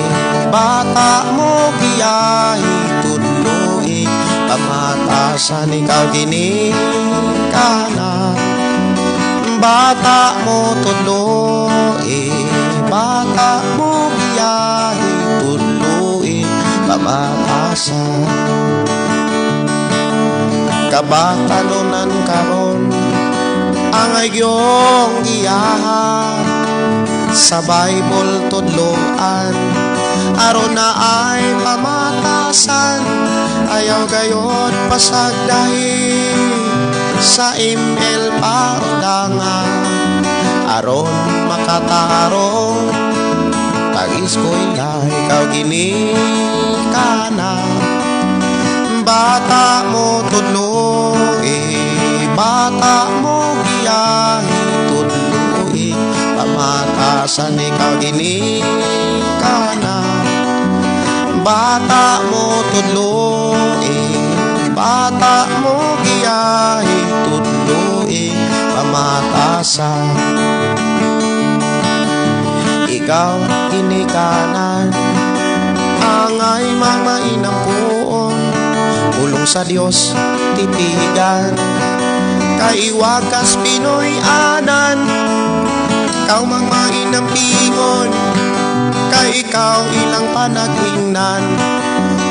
bata mo giyahi tudloy, pamatasan ikaw gini ka na, bata mo tudloy, bata mo giyahi tudloy, pamatasan. Kabatalunan karon ang agyong giyahan, sa Bible tudloan, aron na ay pamatasan, ayaw gayon pasagdahin, sa email paudangan, aron makatarong, tagis ko ilay, ikaw gini ka na, bata mo tudloy, bata mo giyahi tudloy, pamatasan ikaw gini ka na, bata mo tudloy, bata mo giyahi tudloy, pamatasan. Ikaw ginikanan, angay mamainang puon, ulong sa Dios titigan, kaiwakas Pinoy anan, ikaw mamainang pingon, kay ikaw ilang panagingnan,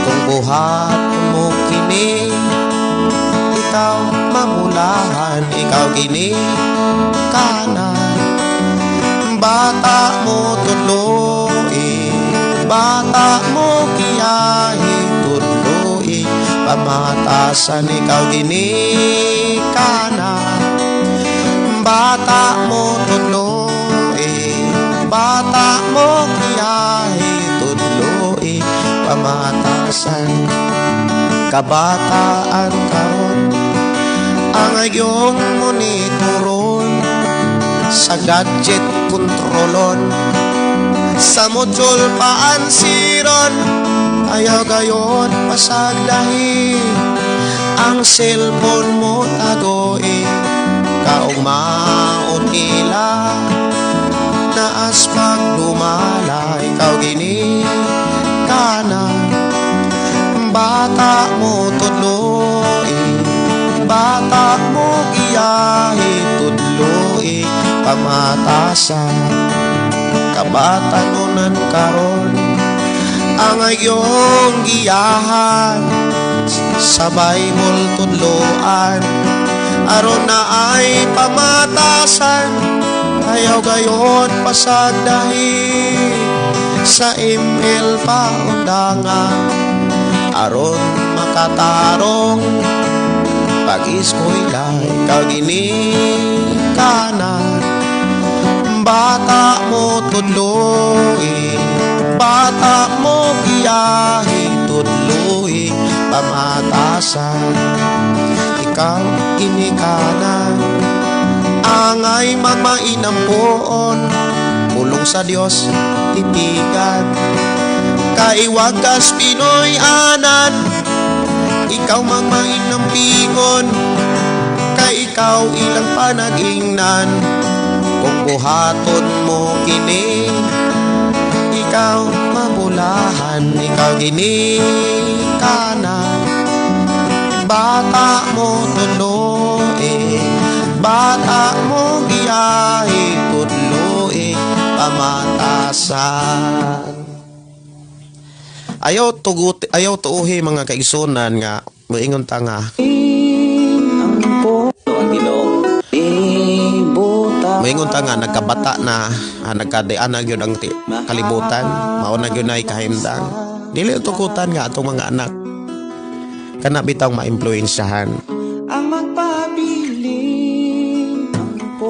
kung buhat mo kini, ikaw mamulahan, ikaw gini kanan, bata mo tudloy, bata mo giyahi tudloy, pamatasan ikaw gini kanan, bata mo tudloy, bata mo giyahi tudloy, pamatasan. Kabataan karon ang agyong monitoron, sa gadget kontrolon, sa module paansiron, ayaw gayon pasagdahin, ang cellphone mo tagoy, kaugmaon nila, naas pagdumala, ikaw gini ka na, bata mo tudloy, bata mo giyahi tudloy, pamatasan. Kabatanunan karon ang agyong giyahan, sa Bible tudloan, aron na ay pamatasan, ayaw gayon pasagdahin, sa email paundangan, aron makatarong, pag-iskoy lang ikaw gini ka na, bata mo tudloy, bata mo giyahi tudloy, pamatasan. Ikaw inikanan, angay magmainang puon, ulong sa Dios titigan, kaiwagas Pinoy anan, ikaw magmainang pingon, kay ikaw ilang panagingnan, kung buhaton mo kini, ikaw mabulahan, ikaw gini ka na, bata mo tudloy, bata mo giyahi tudloy, pamatasan. Ayaw tuuhi mga kaigsunan nga moingon ta nga moingon ta nga nagkabata na nagkadayana gyud ang kalibutan, mao na gyud nay kahimtang, dili tukutan nga atong mga anak kana bitaw maimpluwensyahan.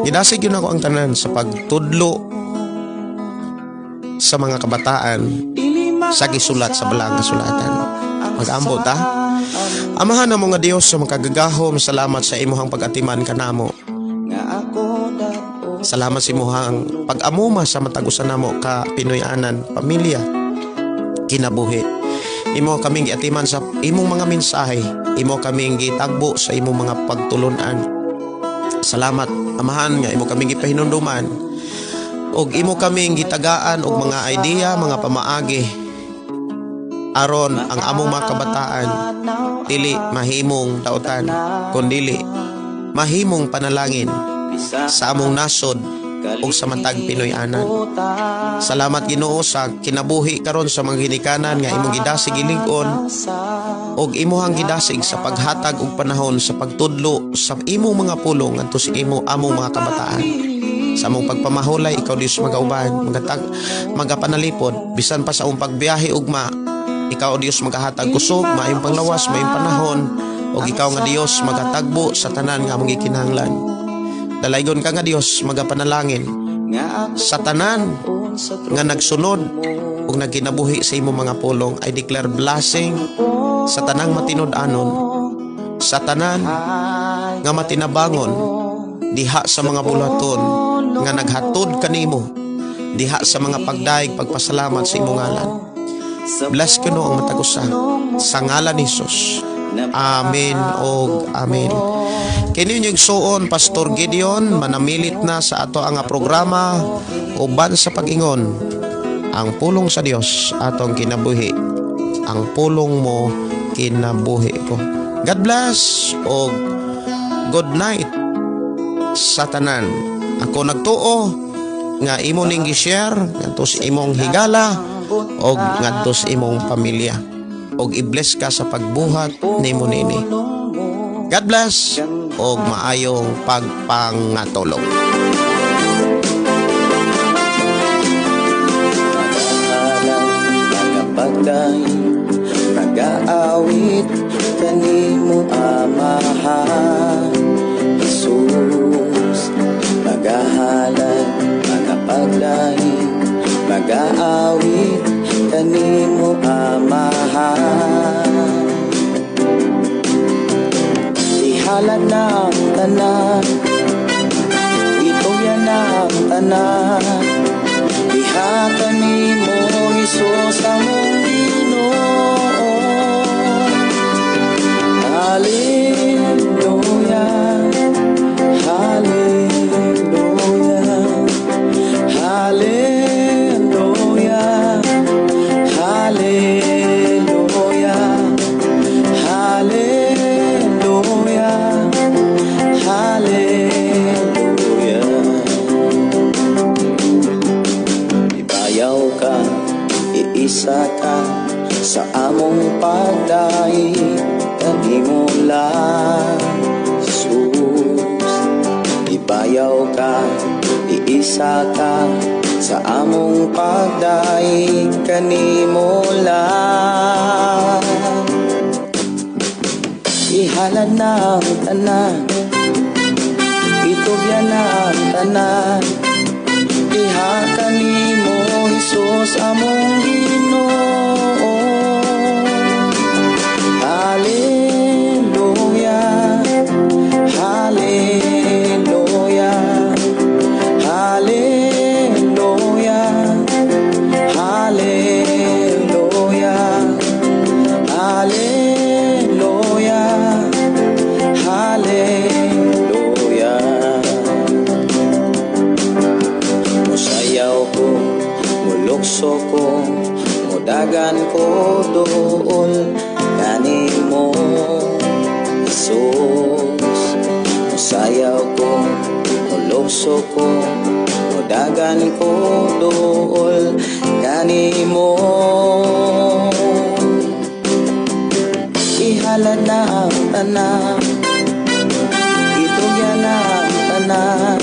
Gidasig yun ako ang tanan sa pagtudlo sa mga kabataan sa gisulat sa balang kasulatan. Mag-ambot ta. Amahan namo nga Dios sa makagagahom, salamat sa imuhang pag-atiman kanamo. Salamat sa imuhang pag-amuma sa matag-usa namo ka Pinoyanan, pamilya, kinabuhi. Imo kaming giatiman sa imong mga mensahe, imo kaming gitagbo sa imong mga pagtulunan. Salamat amahan nga imo kaming gipahinumduman og imo kaming gitagaan og mga idea, mga pamaagi aron ang among mga kabataan dili mahimong dautan kundi mahimong panalangin sa among nasod ug sa matag Pinoyanan. Salamat Ginoo sa kinabuhi karon sa mga ginikanan nga imong gidasig ilig-on ug imuhang gidasig sa paghatag og panahon sa pagtudlo sa imong mga pulong ngadto sa among mga kabataan. Sa among pagpamahulay ikaw Dios magauban, magapanalipod bisan pa sa among pagbiyahe ugma. Ikaw Dios magahatag kusog, maayong panglawas, maayong panahon ug ikaw nga Dios magatagbo sa tanan nga among gikinahanglan. Dalaygon ka nga Dios magapanalangin sa tanan nga nagsunod ug nagkinabuhi sa imong mga pulong. I declare blessing sa tanang matinud-anon, sa tanan nga matinabangon diha sa mga bulaton nga naghatod kanimo, diha sa mga pagdaig pagpasalamat sa imong ngalan. Bless ko no ang matag-usa sa ngalan ni Jesus. Amen og amen. Kini yung suon Pastor Gideon manamilit na sa ato ang programa uban sa pag-ingon ang pulong sa Dios atong kinabuhi. Ang pulong mo kinabuhi ko. God bless og good night sa tanan. Ako nagtuo nga imo ning gi-share ngadto sa imong higala og ngadto sa imong pamilya. Og i-bless ka sa pagbuhat nimo nini. God bless og maayong pagpangatulog. Pagday, nag-aawit kanimo amahan Jesus. Magahalan, mga pagday, mag-aawit kanimo amahan. Ihalan ng tanan, ito yan ang tanan. Ihatan nimo Jesus among Ginoo. Hallelujah, hallelujah, hallelujah, hallelujah, hallelujah, hallelujah. Ibayaw ka, iisa ka sa among pagdaig kanimo lang Jesus. Ibayaw ka, iisa ka sa among pagdaig kanimo lang. Ihalad ng tanan, itugyan ng tanan. Ihatan nimo Jesus among Ginoo. Hallelujah, hallelujah, hallelujah, hallelujah, hallelujah, hallelujah. Musayaw ko, mulukso ko, mudagan ko dool kanimo Jesus. Musayaw ko, mulukso ko, mudagan ko dool kanimo. Ihalad na ang tanan, itugyan na ang tanan.